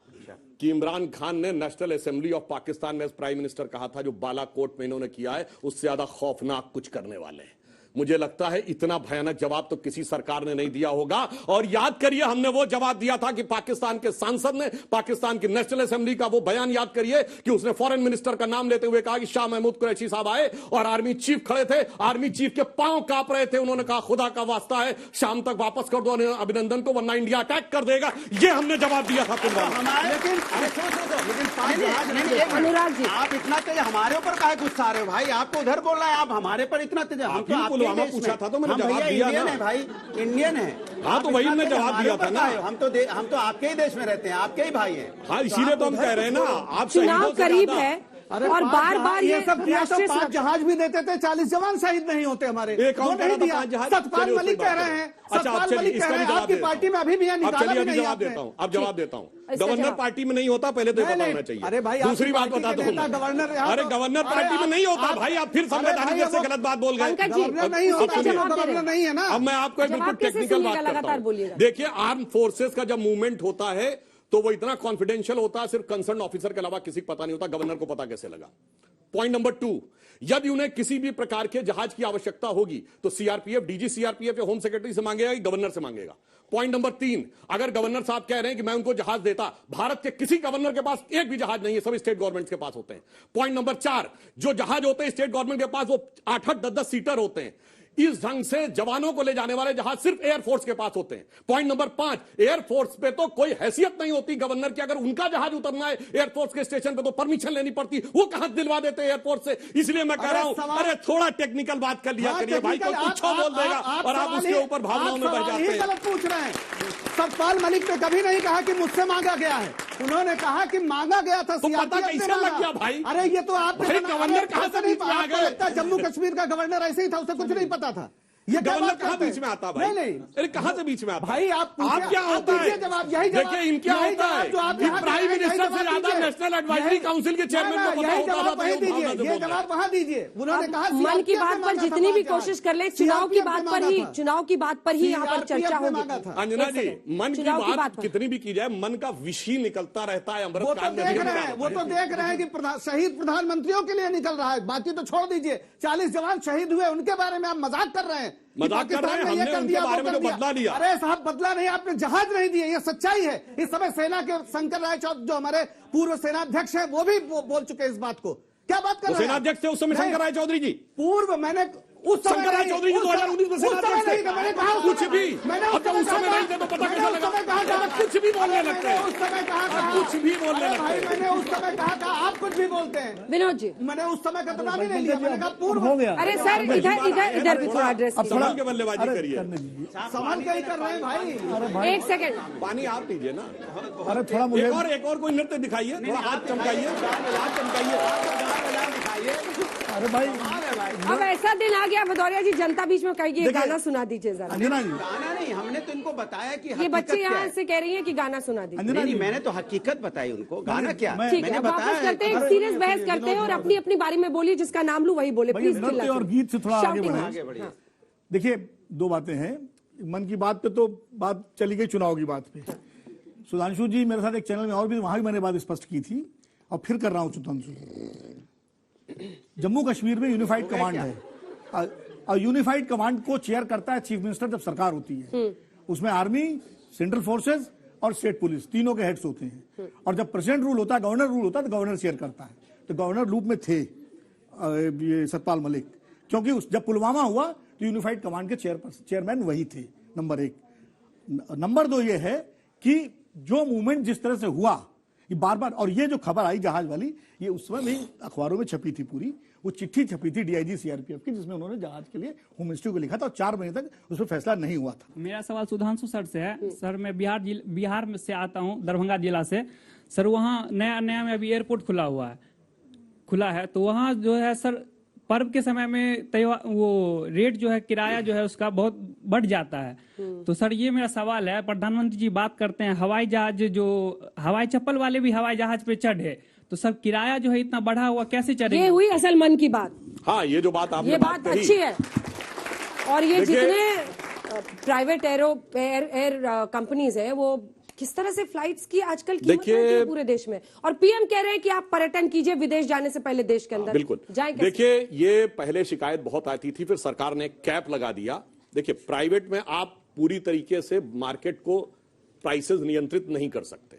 कि इमरान खान ने नेशनल असेंबली ऑफ पाकिस्तान में प्राइम मिनिस्टर कहा था जो बालाकोट में इन्होंने किया है उससे ज्यादा खौफनाक कुछ करने वाले हैं। मुझे लगता है इतना भयानक जवाब तो किसी सरकार ने नहीं दिया होगा। और याद करिए हमने वो जवाब दिया था कि पाकिस्तान के सांसद ने पाकिस्तान की नेशनल असेंबली का वो बयान याद करिए कि उसने फॉरेन मिनिस्टर का नाम लेते हुए कहा कि शाह महमूद कुरैशी साहब आए और आर्मी चीफ खड़े थे, आर्मी चीफ के पांव कांप रहे थे, उन्होंने कहा खुदा का वास्ता है शाम तक वापस कर दो अभिनंदन को वरना इंडिया अटैक कर देगा। ये हमने जवाब दिया था पुलवामा। लेकिन अनुराग जी आप इतना तेज हमारे ऊपर काहे गुस्सा आ रहे हो भाई? आपको उधर बोल रहा है, आप हमारे पर इतना तेज। हम तो आपके पूछा था तो मैंने जवाब दिया इंडियन है भाई, इंडियन है। हाँ तो वही मैं जवाब दिया था ना। हम तो आपके ही देश में रहते हैं, आपके ही भाई हैं। हाँ इसीलिए तो हम कह रहे हैं ना आप चुनाव करीब है और बार बार ये सब किया तो 5 जहाज भी देते थे, 40 जवान शहीद नहीं होते हमारे। वो नहीं दिया। सतपाल मलिक कह रहे हैं, सतपाल मलिक कह रहे हैं आपकी पार्टी में अभी भी है, निकाला भी नहीं। जवाब देता हूँ, अब जवाब देता हूँ। गवर्नर पार्टी में नहीं होता पहले तो पता होना चाहिए। अरे भाई दूसरी बात बता दो, अरे गवर्नर पार्टी में नहीं होता भाई, आप फिर संवैधानिक से गलत बात बोल गए। गवर्नर नहीं होता, गवर्नर नहीं है ना। अब मैं आपको एक बिल्कुल टेक्निकल बात करता हूँ। देखिए आर्म फोर्सेस का जब मूवमेंट होता है तो वो इतना कॉन्फिडेंशियल होता है, सिर्फ कंसर्न ऑफिसर के अलावा किसी को पता नहीं होता। गवर्नर को पता कैसे लगा? पॉइंट नंबर 2, यदि उन्हें किसी भी प्रकार के जहाज की आवश्यकता होगी तो सीआरपीएफ, डीजी सीआरपीएफ या होम सेक्रेटरी से मांगेगा कि गवर्नर से मांगेगा। पॉइंट नंबर 3, अगर गवर्नर साहब कह रहे हैं कि मैं उनको जहाज देता, भारत के किसी गवर्नर के पास एक भी जहाज नहीं है, सब स्टेट गवर्नमेंट के पास होते हैं। पॉइंट नंबर 4, जो जहाज होते हैं स्टेट गवर्नमेंट के पास वो 8-8, 10-10 सीटर होते हैं। इस ढंग से जवानों को ले जाने वाले जहाज सिर्फ एयरफोर्स के पास होते हैं। पॉइंट नंबर 5, एयरफोर्स पे तो कोई हैसियत नहीं होती गवर्नर की, अगर उनका जहाज उतरना है एयरफोर्स के स्टेशन पे तो परमिशन लेनी पड़ती, वो कहां दिलवा देते हैं एयरफोर्स से। इसलिए मैं कह रहा हूं अरे थोड़ा टेक्निकल बात कर लिया करिए भाई, कोई कुछ बोल देगा और आप उसके ऊपर भावनाओं में बह जाते हैं। गलत पूछ रहे हैं। सतपाल मलिक ने कभी नहीं कहा कि मुझसे मांगा गया है, उन्होंने कहा कि मांगा गया था। तो पता कैसे लग गया भाई? अरे ये तो आपने गवर्नर कहां से बीच में आ गए? लगता है जम्मू कश्मीर का गवर्नर ऐसे ही था, उसे कुछ नहीं पता था। ये गवर्नर कहां बीच में आता भाई? नहीं अरे कहां से बीच में आता भाई? आप क्या होता है? जवाब यही जवाब देखिए इनका होता है कि प्राइम मिनिस्टर से ज्यादा नेशनल एडवाइजरी काउंसिल के चेयरमैन को पता होता था। ये जवाब वहां दीजिए। उन्होंने कहा मन की बात पर जितनी भी कोशिश कर ले, चुनाव की बात पर ही यहाँ पर चर्चा होगी। अंजना जी, मन की बात कितनी भी की जाए, मन का विषय निकलता रहता है। वो तो देख रहे हैं कि शहीद प्रधानमंत्रियों के लिए निकल रहा है, बाकी तो छोड़ दीजिए। 40 जवान शहीद हुए, उनके बारे में आप मजाक कर रहे हैं। मजाक कर रहे हैं, हमने उनके बारे में तो बदला लिया। अरे साहब बदला नहीं, आपने जहाज नहीं दिए, ये सच्चाई है। इस समय सेना के शंकर राय चौधरी जो हमारे पूर्व सेनाध्यक्ष हैं वो भी बोल चुके हैं इस बात को। क्या बात कर रहे हैं? सेनाध्यक्ष थे उस समय शंकर राय चौधरी जी। पूर्व मैंने उस शंकर राय चौधरी जी 2019 में सेनाध्यक्ष थे। मैंने कहा कुछ भी, अब जब उस समय नहीं थे तो पता कैसे लगा? कुछ भी बोलने लगते हैं। उस समय कहा कुछ भी बोलने लगते हैं। मैंने उस समय कहा था, आप कुछ भी बोलते हैं। विनोद जी, मैंने उस समय का नाम ही नहीं लिया, मैंने कहा पूर्व हो गया। अरे सर इधर भी थोड़ा एड्रेस सवाल के बल्लेबाजी करिए। सवाल क्या ही कर रहे हैं भाई? एक सेकंड, पानी आप पीजिए ना। अरे थोड़ा मुझे एक और कोई नृत्य दिखाइए, थोड़ा हाथ चमकाइए, हाथ चमकाइए। अरे भाई अब ऐसा दिन आ गया भदौरिया जी, जनता बीच में कहेगी ये गाना सुना दीजिए जरा। अंजना जी, गाना नहीं, हमने तो इनको बताया कि ये बच्चे यहाँ से कह रही हैं कि गाना सुना दीजिए। नहीं, मैंने तो हकीकत बताई उनको, गाना क्या। ठीक है, वापस करते हैं, एक सीरियस बहस करते हैं और अपनी अपनी बारी में बोलिए, जिसका नाम लूं वही बोले प्लीज। नृत्य और गीत से थोड़ा आगे बढ़े। देखिए 2 बातें हैं मन की बात पे, तो बात चली गई चुनाव की बात पे। सुधांशु जी मेरे साथ एक चैनल में और भी, वहां भी मैंने बात स्पष्ट की थी और फिर कर रहा हूं। सुधांशु, जम्मू कश्मीर में यूनिफाइड कमांड है और यूनिफाइड कमांड को चेयर करता है चीफ मिनिस्टर जब सरकार होती है। उसमें आर्मी, सेंट्रल फोर्सेस और स्टेट पुलिस तीनों के हेड्स होते हैं। और जब प्रेसिडेंट रूल होता है, गवर्नर रूल होता है, तो गवर्नर चेयर करता है। तो गवर्नर रूप में थे ये सतपाल मलिक, क्योंकि जब पुलवामा हुआ तो यूनिफाइड कमांड के चेयरमैन वही थे, नंबर 1। नंबर 2 ये है कि जो मूवमेंट जिस तरह से हुआ ये बार बार, और ये जो खबर आई जहाज वाली, ये उस समय भी अखबारों में छपी थी पूरी, वो चिट्ठी छपी थी डीआईजी सीआरपीएफ की, जिसमें उन्होंने जहाज के लिए होम मिनिस्ट्री को लिखा था और 4 महीने तक उस पर फैसला नहीं हुआ था। मेरा सवाल सुधांशु सर से है। सर मैं बिहार में से आता हूँ, दरभंगा जिला से। सर वहाँ नया में अभी एयरपोर्ट खुला है, तो वहाँ जो है सर पर्व के समय में वो रेट जो है, किराया जो है उसका बहुत बढ़ जाता है। तो सर ये मेरा सवाल है, प्रधानमंत्री जी बात करते हैं हवाई जहाज, जो हवाई चप्पल वाले भी हवाई जहाज पे चढ़े, तो सर किराया जो है इतना बढ़ा हुआ कैसे चढ़ेगा? ये हुई असल मन की बात। हाँ, ये जो बात आपने ये बात अच्छी है। और ये जितने प्राइवेट एयर कंपनीज है वो किस तरह से फ्लाइट्स की आजकल कीमत रहती है पूरे देश में, और पीएम कह रहे हैं कि आप पर्यटन कीजिए विदेश जाने से पहले देश के अंदर। बिल्कुल जाए। देखिए, ये पहले शिकायत बहुत आती थी, फिर सरकार ने कैप लगा दिया। देखिए, प्राइवेट में आप पूरी तरीके से मार्केट को प्राइसेस नियंत्रित नहीं कर सकते।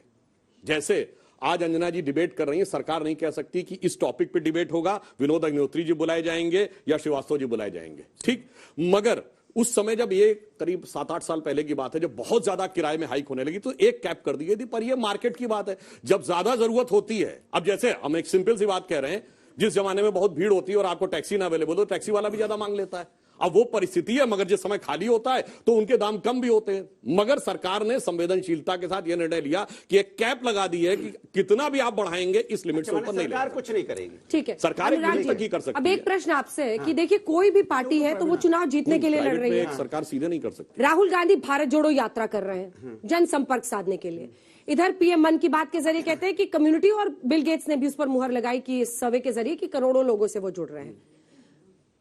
जैसे आज अंजना जी डिबेट कर रही हैं, सरकार नहीं कह सकती कि इस टॉपिक पे डिबेट होगा, विनोद अग्निहोत्री जी बुलाए जाएंगे या श्रीवास्तव जी बुलाए जाएंगे, ठीक। मगर उस समय जब ये करीब 7-8 साल पहले की बात है, जब बहुत ज्यादा किराए में हाइक होने लगी तो एक कैप कर दी गई थी, पर ये मार्केट की बात है। जब ज्यादा जरूरत होती है, अब जैसे हम एक सिंपल सी बात कह रहे हैं, जिस जमाने में बहुत भीड़ होती है और आपको टैक्सी ना अवेलेबल हो, टैक्सी वाला भी ज्यादा मांग लेता है। अब वो परिस्थिति है, मगर जिस समय खाली होता है तो उनके दाम कम भी होते हैं। मगर सरकार ने संवेदनशीलता के साथ यह निर्णय लिया कि एक कैप लगा दी है कि कितना भी आप बढ़ाएंगे इस लिमिट से ऊपर नहीं, सरकार कुछ नहीं करेगी। ठीक है, सरकार एक लिमिट तक ही कर सकती है। अब एक प्रश्न आपसे है कि देखिए, कोई भी पार्टी है तो वो चुनाव जीतने के लिए लड़ रही है। सरकार सीधे नहीं कर सकती। राहुल गांधी भारत जोड़ो यात्रा कर रहे हैं जनसंपर्क साधने के लिए। इधर पीएम मन की बात के जरिए कहते हैं कि कम्युनिटी, और बिल गेट्स ने भी उस पर मुहर लगाई कि इस सर्वे के जरिए कि करोड़ों लोगों से वो जुड़ रहे हैं।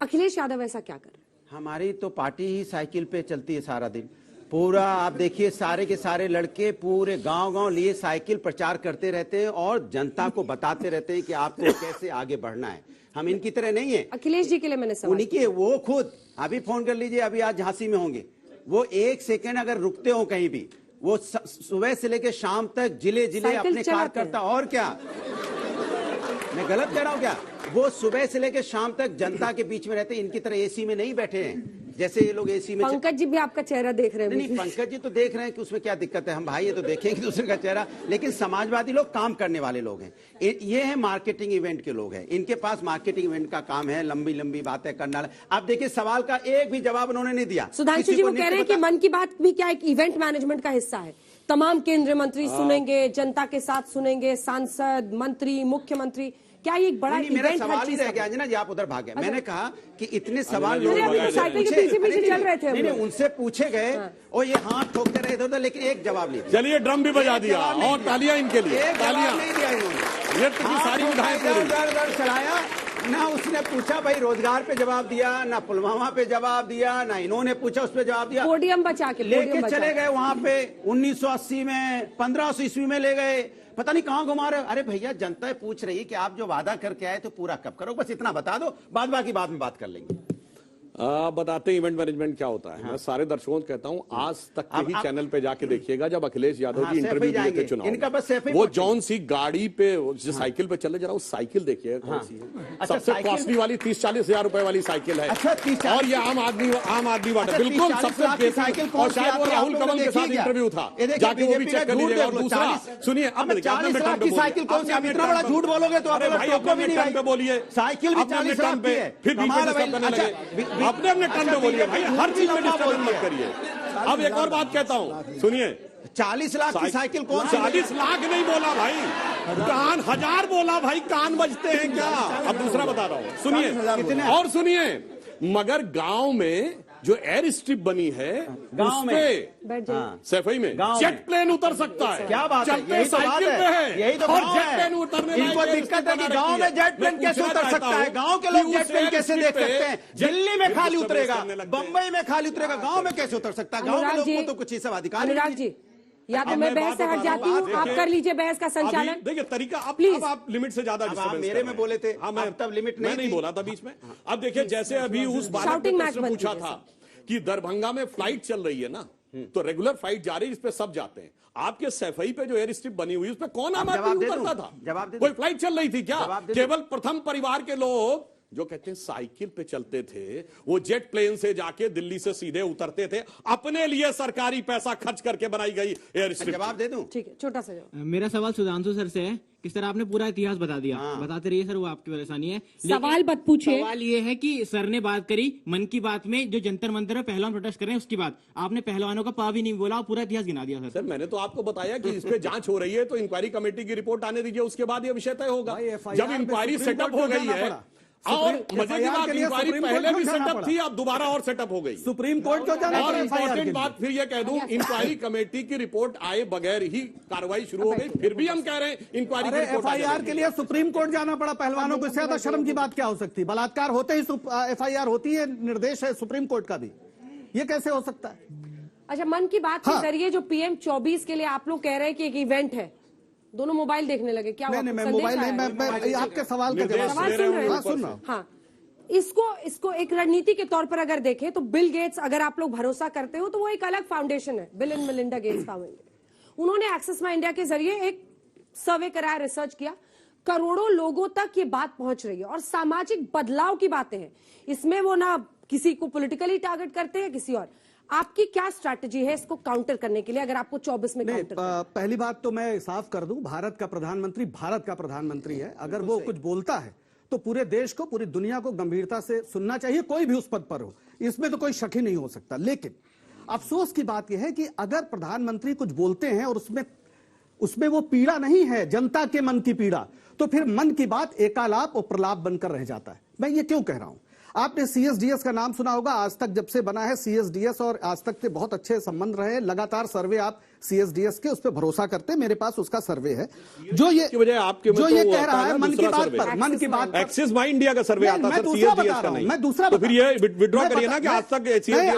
अखिलेश यादव ऐसा क्या कर रहे हैं? हमारी तो पार्टी ही साइकिल पे चलती है सारा दिन। पूरा आप देखिए, सारे के सारे लड़के पूरे गांव-गांव लिए साइकिल प्रचार करते रहते हैं और जनता को बताते रहते हैं कि आपको कैसे आगे बढ़ना है। हम इनकी तरह नहीं है। अखिलेश जी के लिए मैंने सवाल, उनकी वो खुद अभी फोन कर लीजिए, अभी आज झांसी में होंगे, वो 1 सेकेंड अगर रुकते हो कहीं भी, वो सुबह से लेकर शाम तक जिले जिले अपने कार्यकर्ता, और क्या मैं गलत कह रहा हूं क्या? वो सुबह से लेकर शाम तक जनता के बीच में रहते हैं। इनकी तरह एसी में नहीं बैठे हैं जैसे ये लोग एसी में। पंकज जी भी आपका चेहरा देख रहे हैं। नहीं, पंकज जी तो देख रहे हैं कि उसमें क्या दिक्कत है, हम भाई ये तो देखेंगे दूसरे का चेहरा। लेकिन समाजवादी लोग काम करने वाले लोग हैं, ये है मार्केटिंग इवेंट के लोग हैं। इनके पास मार्केटिंग इवेंट का काम है, लंबी लंबी बातें करना। आप देखिए, सवाल का एक भी जवाब उन्होंने नहीं दिया। सुधांशु जी वो कह रहे हैं कि मन की बात भी क्या एक इवेंट मैनेजमेंट का हिस्सा है। तमाम केंद्रीय मंत्री सुनेंगे, जनता के साथ सुनेंगे, सांसद, मंत्री, मुख्यमंत्री। क्या ये एक बड़ा मेरा सवाल ही रह गया अंजना जी, आप उधर भागे। मैंने कहा कि इतने सवाल लोग साइकिल के पीछे पीछे चल रहे थे। नहीं, उनसे पूछे गए और ये हाथ ठोकते रहे इधर, लेकिन एक जवाब नहीं। चलिए, ड्रम भी बजा दिया और तालियां इनके लिए। तालियां नहीं दिया इन्होंने, ये तो सारी उठाए चलाया ना। उसने पूछा भाई रोजगार पे जवाब दिया, ना पुलवामा पे जवाब दिया, ना इन्होंने पूछा उस पे जवाब दिया। पोडियम बचा के लेके चले गए वहां पे 1980 में, 1500 ईस्वी में ले गए, पता नहीं कहां घुमा रहे। अरे भैया, जनता पूछ रही है कि आप जो वादा करके आए तो पूरा कब करो, बस इतना बता दो, बाद बाकी बाद में बात कर लेंगे। बताते हैं इवेंट मैनेजमेंट क्या होता है। मैं सारे दर्शकों को कहता हूं, आज तक के ही चैनल पे जाके देखिएगा, जब अखिलेश यादव जी इंटरव्यू दिए थे चुनाव, इनका बस वो जौन सी गाड़ी पे जो साइकिल पे चले, जरा उस साइकिल देखिएगा कौन सी है। सबसे कॉस्टली वाली 30-40 हजार रुपए वाली साइकिल है। और ये आम आदमी वाला बिल्कुल सबसे साइकिल। और शायद वो राहुल कमल के साथ इंटरव्यू था, जाके वो भी चेक कर लीजिएगा। और दूसरा सुनिए, अब 40 लाख की साइकिल कौन सी? आप इतना बड़ा झूठ बोलोगे तो अपने टर्न पे बोलिए। साइकिल भी 40 लाख की है, फिर भी करने लगे। अपने अपने टर्न पे बोलिए भाई, हर चीज में डिस्टर्बेंस मत करिए। अब एक और बात कहता हूं, सुनिए, 40 लाख की साइकिल कौन सी? 40 लाख नहीं बोला भाई, कान 1000 बोला भाई, कान बजते हैं क्या? अब दूसरा बता रहा हूं, सुनिए और सुनिए। मगर गांव में जो एयर स्ट्रिप बनी है, गांव में सैफई में जेट प्लेन उतर सकता है। क्या बात है? यही तो बात है, यही तो और जेट प्लेन उतरने इनको दिक्कत है कि गांव में जेट प्लेन कैसे उतर सकता है? गांव के लोग जेट प्लेन कैसे देख सकते हैं? दिल्ली में खाली उतरेगा, बंबई में खाली उतरेगा, गांव में कैसे उतर सकता है? गांव के लोगों को तो कुछ ही सब अधिकार। अनुराग जी, या तो मैं बहस से हट जाती हूँ, आप कर लीजिए बहस का संचालन। देखिए तरीका, अब आप लिमिट से ज्यादा मेरे में बोले थे, मैं तब लिमिट नहीं बोला था बीच में। अब देखिए, जैसे अभी उस बात ने पूछा था कि दरभंगा में फ्लाइट चल रही है ना, तो रेगुलर फ्लाइट जा रही है, इस पे सब जाते हैं। आपके सैफई पे जो एयर स्ट्रिप बनी हुई, उस पे कौन आम आदमी उतरता था? कोई फ्लाइट चल रही थी क्या? केवल प्रथम परिवार के लोग जो कहते हैं साइकिल पे चलते थे, वो जेट प्लेन से जाके दिल्ली से सीधे उतरते थे। अपने लिए सरकारी पैसा खर्च करके बनाई गई एयर स्ट्रिप। जवाब दे दूं? ठीक है, छोटा सा जवाब। मेरा सवाल सुधांशु सर से है। किस तरह आपने पूरा इतिहास बता दिया, बताते रहिए सर, वो आपकी परेशानी है। सवाल मत पूछिए। सवाल ये है कि सर ने बात करी मन की बात में, जो जंतर मंतर में पहलवान प्रोटेस्ट कर रहे हैं उसकी बात, आपने पहलवानों का पा भी नहीं बोला, पूरा इतिहास गिना दिया। सर मैंने तो आपको बताया कि इस पे जांच हो रही है, तो इंक्वायरी कमेटी की रिपोर्ट आने दीजिए, उसके बाद ये विषय तय होगा। जब इंक्वायरी सेटअप हो गई है, और मजे की बात, इंक्वायरी पहले भी सेटअप थी, अब दोबारा और सेटअप हो गई सुप्रीम कोर्ट क्यों जाना? और इंपॉर्टेंट बात फिर ये कह दूं, इंक्वायरी कमेटी की रिपोर्ट आए बगैर ही कार्रवाई शुरू हो गई, फिर भी हम कह रहे हैं इंक्वायरी की रिपोर्ट। एफआईआर के लिए सुप्रीम कोर्ट जाना पड़ा पहलवानों को, इससे ज्यादा शर्म की बात क्या हो सकती है? बलात्कार होते ही एफआईआर होती है, निर्देश है सुप्रीम कोर्ट का भी, ये कैसे हो सकता है? अच्छा, मन की बात के जरिए जो PM 24 के लिए आप लोग कह रहे हैं कि एक इवेंट है, दोनों मोबाइल देखने लगे, क्या नहीं, मैं मोबाइल नहीं, मैं आपके सवाल का जवाब सुन रहे हैं। सुन रहा हूं। हाँ, इसको एक रणनीति के तौर पर अगर देखें तो बिल गेट्स, अगर आप लोग भरोसा करते हो तो वो एक अलग फाउंडेशन है, bill and Melinda Gates foundation. उन्होंने एक्सेस माई इंडिया के जरिए एक सर्वे कराया, रिसर्च किया, करोड़ों लोगों तक ये बात पहुंच रही है और सामाजिक बदलाव की बातें हैं इसमें। वो ना किसी को पॉलिटिकली टारगेट करते हैं, किसी और। आपकी क्या स्ट्रैटेजी है इसको काउंटर करने के लिए, अगर आपको 24 में काउंटर पहली बात तो मैं साफ कर दूं, भारत का प्रधानमंत्री है। अगर वो कुछ बोलता है तो पूरे देश को, पूरी दुनिया को गंभीरता से सुनना चाहिए, कोई भी उस पद पर हो, इसमें तो कोई शक ही नहीं हो सकता। लेकिन अफसोस की बात यह है कि अगर प्रधानमंत्री कुछ बोलते हैं और उसमें वो पीड़ा नहीं है, जनता के मन की पीड़ा, तो फिर मन की बात एकालाप और प्रलाप बनकर रह जाता है। मैं ये क्यों कह रहा हूं? आपने CSDS का नाम सुना होगा, आज तक जब से बना है CSDS और आज तक से बहुत अच्छे संबंध रहे। लगातार सर्वे आप CSDS के, उस पर भरोसा करते हैं, मेरे पास उसका सर्वे है। जो ये कह रहा है मन की बात पर, मन की बात, एक्सिस माई इंडिया का सर्वे आता है, CSDS का नहीं। मैं दूसरा, तो फिर ये विड्रॉ करिए ना कि आज तक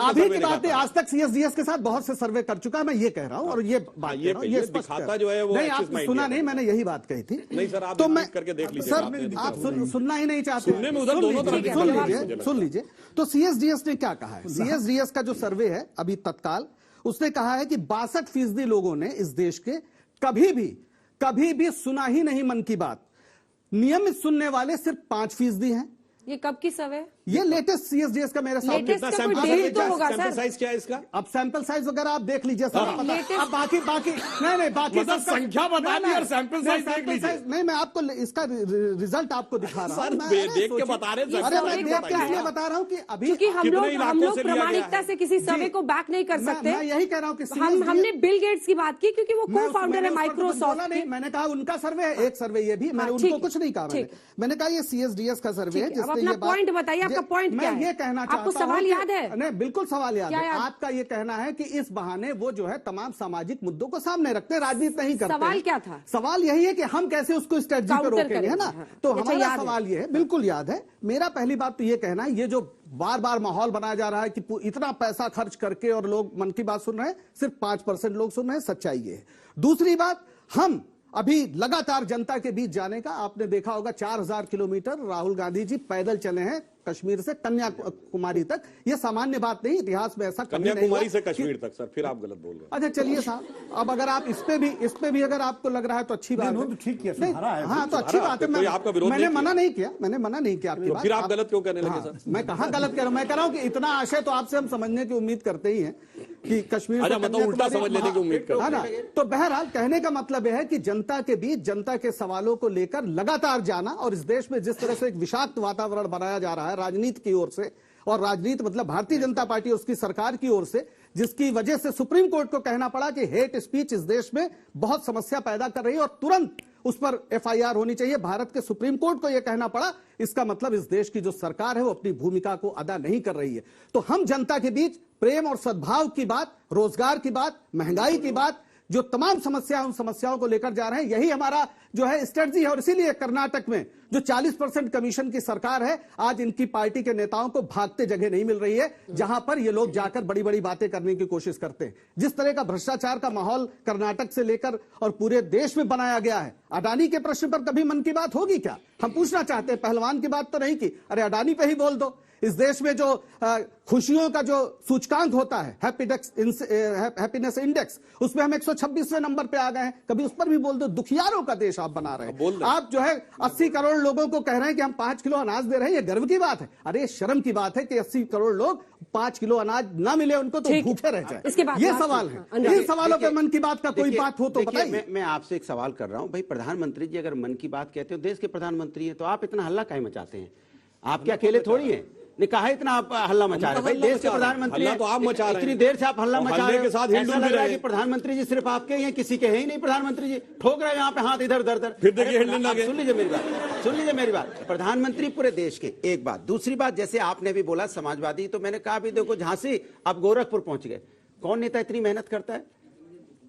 अभी की बात है, आज तक CSDS के साथ बहुत से सर्वे कर चुका है, मैं ये कह रहा हूं। और ये बात ये दिखाता जो है वो नहीं, आपने सुना नहीं, मैंने यही बात कही थी। नहीं सर, आप करके देख लीजिए सर, आप सुनना ही नहीं चाहते, सुनने में उधर दोनों तरफ सुन लीजिए। तो CSDS ने क्या कहा है? CSDS का जो सर्वे है अभी तत्काल, उसने कहा है कि 62% लोगों ने इस देश के कभी भी सुना ही नहीं मन की बात। नियमित सुनने वाले सिर्फ 5% हैं। ये कब की सर्वे? ये लेटेस्ट CSDS का मेरे साथ। लेटेस्ट का कोई डेट तो होगा सर। साइज क्या है इसका? अब सैंपल साइज वगैरह आप देख लीजिए सर। अब बाकी नहीं बाकी मतलब संख्या बता दी और सैंपल साइज देख लीजिए। नहीं, मैं आपको इसका रिजल्ट आपको दिखा रहा हूं। देख के बता रहे हैं। अरे मैं देख के इसलिए बता रहा हूं कि अभी, क्योंकि हम लोग प्रामाणिकता से किसी सर्वे को बैक नहीं कर सकते। मैं यही कह रहा हूं कि हमने बिल गेट्स की बात की क्योंकि वो को फाउंडर है माइक्रोसॉफ्ट की। मैंने कहा उनका सर्वे है, एक सर्वे ये भी, मैंने उनको कुछ नहीं कहा। मैंने कहा ये CSDS का सर्वे है। अपना पॉइंट बताइए, आपका पॉइंट क्या है? कहना चाहता आपको सवाल याद है? नहीं, बिल्कुल सवाल याद है। आपका ये कहना है कि इस बहाने वो जो है तमाम सामाजिक मुद्दों को सामने रखते हैं, राजनीति नहीं करते। सवाल क्या था? सवाल यही है कि हम कैसे उसको स्ट्रेटजी पे रोकेंगे, है ना? तो हमारा सवाल ये है, बिल्कुल याद है। मेरा पहली बात तो ये कहना है, ये जो बार बार माहौल बनाया जा रहा है कि इतना पैसा खर्च करके और लोग मन की बात सुन रहे हैं, सिर्फ 5% लोग सुन रहे हैं, सच्चाई ये है। दूसरी बात, हम अभी लगातार जनता के बीच जाने का, आपने देखा होगा 4000 किलोमीटर राहुल गांधी जी पैदल चले हैं कश्मीर से कन्याकुमारी तक। यह सामान्य बात नहीं, इतिहास में ऐसा कन्याकुमारी से कश्मीर तक सर, फिर आप गलत बोल रहे हैं। अच्छा चलिए साहब, अब अगर आप इस पे भी अगर आपको लग रहा है तो अच्छी बात है। ठीक है, हाँ तो अच्छी बात है। मैंने मना नहीं किया आपकी बात। फिर आप गलत क्यों कहने लगे सर? मैं कहाँ गलत कह रहा हूँ? मैं कह रहा हूँ कि इतना आशय तो आपसे हम समझने की उम्मीद करते ही हैं कि कश्मीर मतलब उल्टा समझ लेने की उम्मीद करते हैं। तो बहरहाल कहने का मतलब यह है कि जनता के बीच, जनता के सवालों को लेकर लगातार जाना, और इस देश में जिस तरह से एक विषाक्त वातावरण बनाया जा रहा है राजनीति की ओर से, और राजनीति मतलब भारतीय जनता पार्टी और उसकी सरकार की ओर से, जिसकी वजह से सुप्रीम कोर्ट को कहना पड़ा कि हेट स्पीच इस देश में बहुत समस्या पैदा कर रही है और तुरंत उस पर FIR होनी चाहिए। भारत के सुप्रीम कोर्ट को यह कहना पड़ा, इसका मतलब इस देश की जो सरकार है वो अपनी भूमिका को अदा नहीं कर रही है। तो हम जनता के बीच प्रेम और सद्भाव की बात, रोजगार की बात, महंगाई की बात, जो तमाम समस्या, उन समस्याओं को लेकर जा रहे हैं, यही हमारा जो है स्ट्रेटजी है। और इसीलिए कर्नाटक में जो 40% कमीशन की सरकार है, आज इनकी पार्टी के नेताओं को भागते जगह नहीं मिल रही है, जहां पर ये लोग जाकर बड़ी बड़ी बातें करने की कोशिश करते हैं। जिस तरह का भ्रष्टाचार का माहौल कर्नाटक से लेकर और पूरे देश में बनाया गया है, अडानी के प्रश्न पर कभी मन की बात होगी क्या? हम पूछना चाहते हैं। पहलवान की बात तो नहीं की, अरे अडानी पे ही बोल दो। इस देश में जो खुशियों का जो सूचकांक होता है, हैप्पीनेस इंडेक्स, उसमें हम 126वें नंबर पे आ गए हैं, कभी उस पर भी बोल दो। दुखियारों का देश आप बना रहे हैं। आप जो है 80 करोड़ लोगों को कह रहे हैं कि हम 5 किलो अनाज दे रहे हैं, ये गर्व की बात है। अरे शर्म की बात है कि 80 करोड़ लोग 5 किलो अनाज ना मिले उनको तो भूखे रह जाए। ये सवाल है। इन सवालों पर मन की बात का कोई बात हो तो बताइए। मैं आपसे एक सवाल कर रहा हूं भाई, प्रधानमंत्री जी अगर मन की बात कहते हो, देश के प्रधानमंत्री हैं, तो आप इतना हल्ला काहे मचाते हैं? आप क्या अकेले थोड़ी हैं? ने कहा इतना आप हल्ला मचा रहे हैं? भाई देश के प्रधानमंत्री तो आप मचा रहे हैं। इतनी देर से आप हल्ला मचा रहे के साथ हैं। ऐसा लग रहा है कि प्रधानमंत्री जी सिर्फ आपके हैं, किसी के हैं ही नहीं। प्रधानमंत्री जी ठोक रहे हैं यहाँ पे हाथ इधर उधर। फिर देखिए सुन लीजिए मेरी बात, प्रधानमंत्री पूरे देश के, एक बात। दूसरी बात, जैसे आपने भी बोला समाजवादी, तो मैंने कहा भी देखो झांसी, आप गोरखपुर पहुंच गए। कौन नेता इतनी मेहनत करता है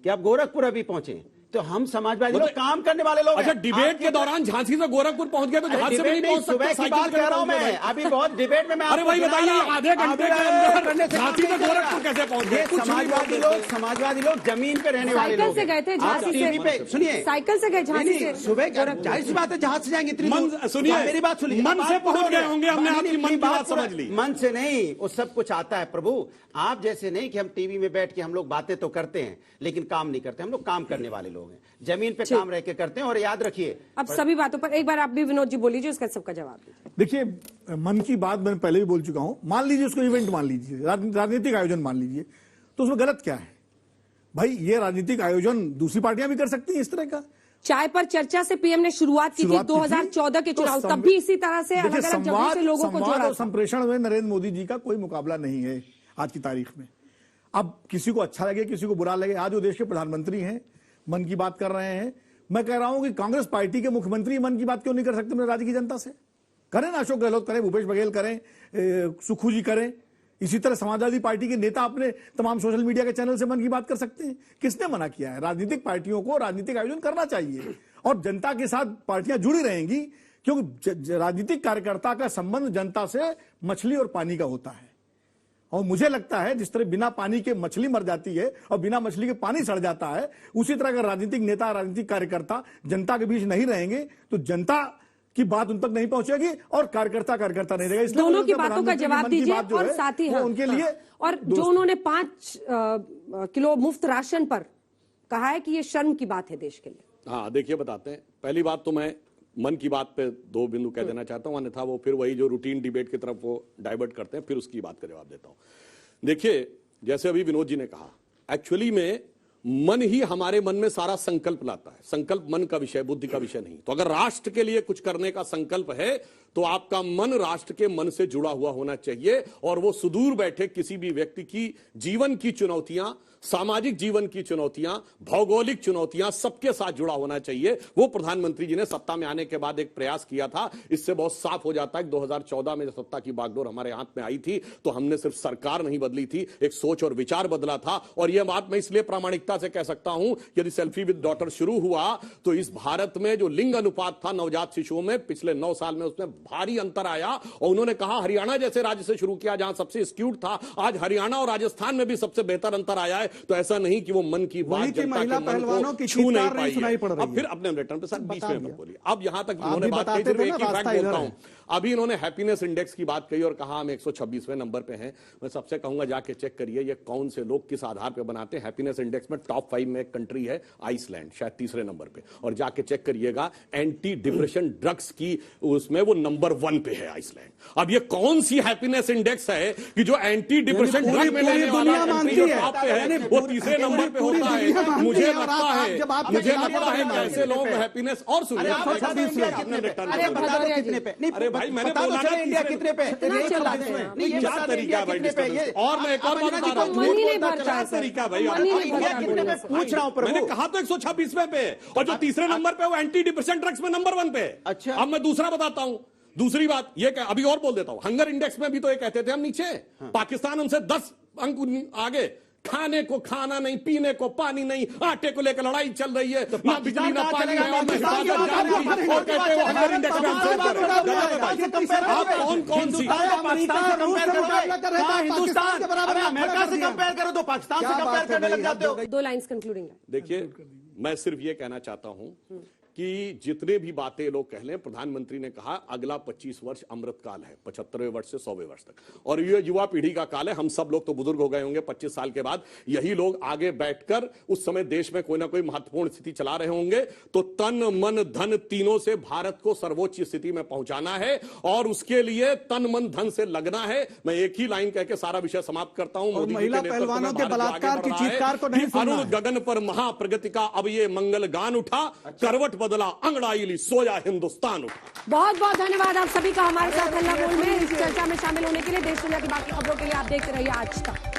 कि आप गोरखपुर अभी पहुंचे? तो हम समाजवादी लोग काम करने वाले लोग अच्छा, डिबेट के दौरान झांसी से गोरखपुर पहुंच गए तो जहाज से भी नहीं पहुंच सकते? सुबह की बात कह रहा हूं मैं, अभी बहुत डिबेट में मैं अरे भाई बताइए, आधे घंटे के अंदर झांसी से गोरखपुर कैसे पहुंच गए? समाजवादी लोग जमीन पे रहने वाले लोग साइकिल से गए थे झांसी टीवी पे, सुनिए, साइकिल से गए झांसी से सुबह, जाहिर सी बात है जहाज से जाएंगे इतनी दूर। सुनिए, मेरी बात सुनिए, मन से पहुंच गए होंगे, हमने आपकी मन की बात समझ ली। मन से नहीं, वो सब कुछ आता है प्रभु। आप जैसे नहीं कि हम टीवी में बैठ के हम लोग बातें तो करते हैं लेकिन काम नहीं करते। हम लोग काम करने वाले लोग हैं, जमीन पे काम रह के करते हैं। और याद रखिए, अब सभी बातों पर एक बार आप भी विनोद जी बोल लीजिए, उसका सबका जवाब दीजिए। देखिए, मन की बात मैंने पहले भी बोल चुका हूं। मान लीजिए उसको इवेंट मान लीजिए, राजनीतिक आयोजन मान लीजिए, तो उसमें गलत क्या है भाई? ये राजनीतिक आयोजन दूसरी पार्टियां भी कर सकती हैं इस तरह का। चाय पर चर्चा से पीएम ने शुरुआत की थी 2014 के चुनाव, तब भी इसी तरह से अलग अलग जगहों से लोगों को जोड़ा और संप्रेषण में नरेंद्र मोदी जी का कोई मुकाबला नहीं है आज की तारीख में। अब किसी को अच्छा लगे, किसी को बुरा लगे, आज वो देश के प्रधानमंत्री हैं, मन की बात कर रहे हैं। मैं कह रहा हूं कि कांग्रेस पार्टी के मुख्यमंत्री मन की बात क्यों नहीं कर सकते मेरे राज्य की जनता से? करें ना, अशोक गहलोत करें, भूपेश बघेल करें, सुखू जी करें। इसी तरह समाजवादी पार्टी के नेता अपने तमाम सोशल मीडिया के चैनल से मन की बात कर सकते हैं। किसने मना किया है? राजनीतिक पार्टियों को राजनीतिक आयोजन करना चाहिए और जनता के साथ पार्टियां जुड़ी रहेंगी, क्योंकि राजनीतिक कार्यकर्ता का संबंध जनता से मछली और पानी का होता है। और मुझे लगता है जिस तरह बिना पानी के मछली मर जाती है और बिना मछली के पानी सड़ जाता है, उसी तरह अगर राजनीतिक नेता, राजनीतिक कार्यकर्ता जनता के बीच नहीं रहेंगे तो जनता की बात उन तक नहीं पहुंचेगी और कार्यकर्ता नहीं रहेगा। इसलिए दोनों की बातों का जवाब दीजिए और साथ ही उनके लिए और जो उन्होंने 5 किलो मुफ्त राशन पर कहा है कि ये शर्म की बात है देश के लिए। हाँ, देखिए बताते हैं। पहली बात तो मैं मन की बात पे 2 बिंदु कह देना चाहता हूं, अन्यथा वो फिर वही जो रूटीन डिबेट की तरफ वो डाइवर्ट करते हैं, फिर उसकी बात का जवाब देता हूं। देखिए, जैसे अभी विनोद जी ने कहा, एक्चुअली में मन ही हमारे मन में सारा संकल्प लाता है। संकल्प मन का विषय, बुद्धि का विषय नहीं। तो अगर राष्ट्र के लिए कुछ करने का संकल्प है तो आपका मन राष्ट्र के मन से जुड़ा हुआ होना चाहिए और वो सुदूर बैठे किसी भी व्यक्ति की जीवन की चुनौतियां, सामाजिक जीवन की चुनौतियां, भौगोलिक चुनौतियां, सबके साथ जुड़ा होना चाहिए। वो प्रधानमंत्री जी ने सत्ता में आने के बाद एक प्रयास किया था। इससे बहुत साफ हो जाता है कि 2014 में जब सत्ता की बागडोर हमारे हाथ में आई थी तो हमने सिर्फ सरकार नहीं बदली थी, एक सोच और विचार बदला था। और यह बात मैं इसलिए प्रामाणिकता से कह सकता हूं, यदि सेल्फी विद डॉटर शुरू हुआ तो इस भारत में जो लिंग अनुपात था नवजात शिशुओं में पिछले 9 साल में, उसमें भारी अंतर आया। और उन्होंने कहा हरियाणा जैसे राज्य से शुरू किया जहां सबसे स्क्यूड था, आज हरियाणा और राजस्थान में भी सबसे बेहतर अंतर आया है। तो ऐसा नहीं कि वो मन की बात जनता महिला के मन पहलवानों को की छू नहीं नहीं सुनाई पड़ पाई। रही अब फिर अपने रिटर्न पे सर बीच में मत बोलिए। अब यहां तक इन्होंने बात कही, सिर्फ एक ही फैक्ट बोलता हूं। अभी इन्होंने हैप्पीनेस इंडेक्स की बात कही और कहा हम 126वें नंबर पे हैं। मैं सबसे कहूंगा जाके चेक करिए ये कौन से लोग किस आधार पे बनाते हैं। हैप्पीनेस इंडेक्स में टॉप 5 में एक कंट्री है आइसलैंड, शायद 3रे नंबर पे। और जाके चेक करिएगा एंटी डिप्रेशन ड्रग्स की, उसमें वो नंबर 1 पे है आइसलैंड। अब ये कौन सी हैप्पीनेस इंडेक्स है कि जो एंटी डिप्रेशन ड्रग में लेने वाला कंट्री जो टॉप पे है वो 3रे नंबर पे होता है? मुझे लगता है ऐसे लोग हैप्पीनेस और सुनिए। अरे भाई मैंने बोला ना इंडिया कितने पे, क्या तरीका है भाई डिस्कस? और मैं एक और बात बता रहा हूं, क्या तरीका भाई पूछ रहा हूं। मैंने कहा तो 126वें पे, और जो 3रे नंबर पे वो एंटी डिप्रेशन ड्रग्स में नंबर 1 पे। अच्छा, अब मैं दूसरा बताता हूं। दूसरी बात ये अभी और बोल देता हूं, हंगर इंडेक्स में भी तो ये कहते थे हम नीचे, पाकिस्तान हमसे 10 अंक आगे। खाने को खाना नहीं, पीने को पानी नहीं, आटे को लेकर लड़ाई चल रही है, ना बिजली ना पानी है, और हिफाजत जारी, और कहते हो हंगर इंडेक्स में हम आप कौन सी हिंदुस्तान अमेरिका से कंपेयर करो तो पाकिस्तान से कंपेयर करने लग जाते हो। 2 लाइन्स कंक्लूडिंग। देखिए, मैं सिर्फ ये कहना चाहता हूं कि जितने भी बातें लोग कह लें, प्रधानमंत्री ने कहा अगला 25 वर्ष अमृत काल है, 75वें वर्ष से 100वें वर्ष तक, और ये युवा पीढ़ी का काल है। हम सब लोग तो बुजुर्ग हो गए होंगे 25 साल के बाद, यही लोग आगे बैठकर उस समय देश में कोई ना कोई महत्वपूर्ण स्थिति चला रहे होंगे। तो तन मन धन तीनों से भारत को सर्वोच्च स्थिति में पहुंचाना है और उसके लिए तन मन धन से लगना है। मैं एक ही लाइन कह के सारा विषय समाप्त करता हूं। महिला पहलवानों के बलात्कार की चीत्कार को नहीं सुनना है। गगन पर महाप्रगति का अब ये मंगल गान उठा, करवट बदला अंगड़ाई ली, सोया हिंदुस्तान उठा। बहुत बहुत धन्यवाद आप सभी का हमारे साथ हल्ला बोल में इस चर्चा में शामिल होने के लिए। देश दुनिया की बाकी खबरों के लिए आप देखते रहिए आज तक।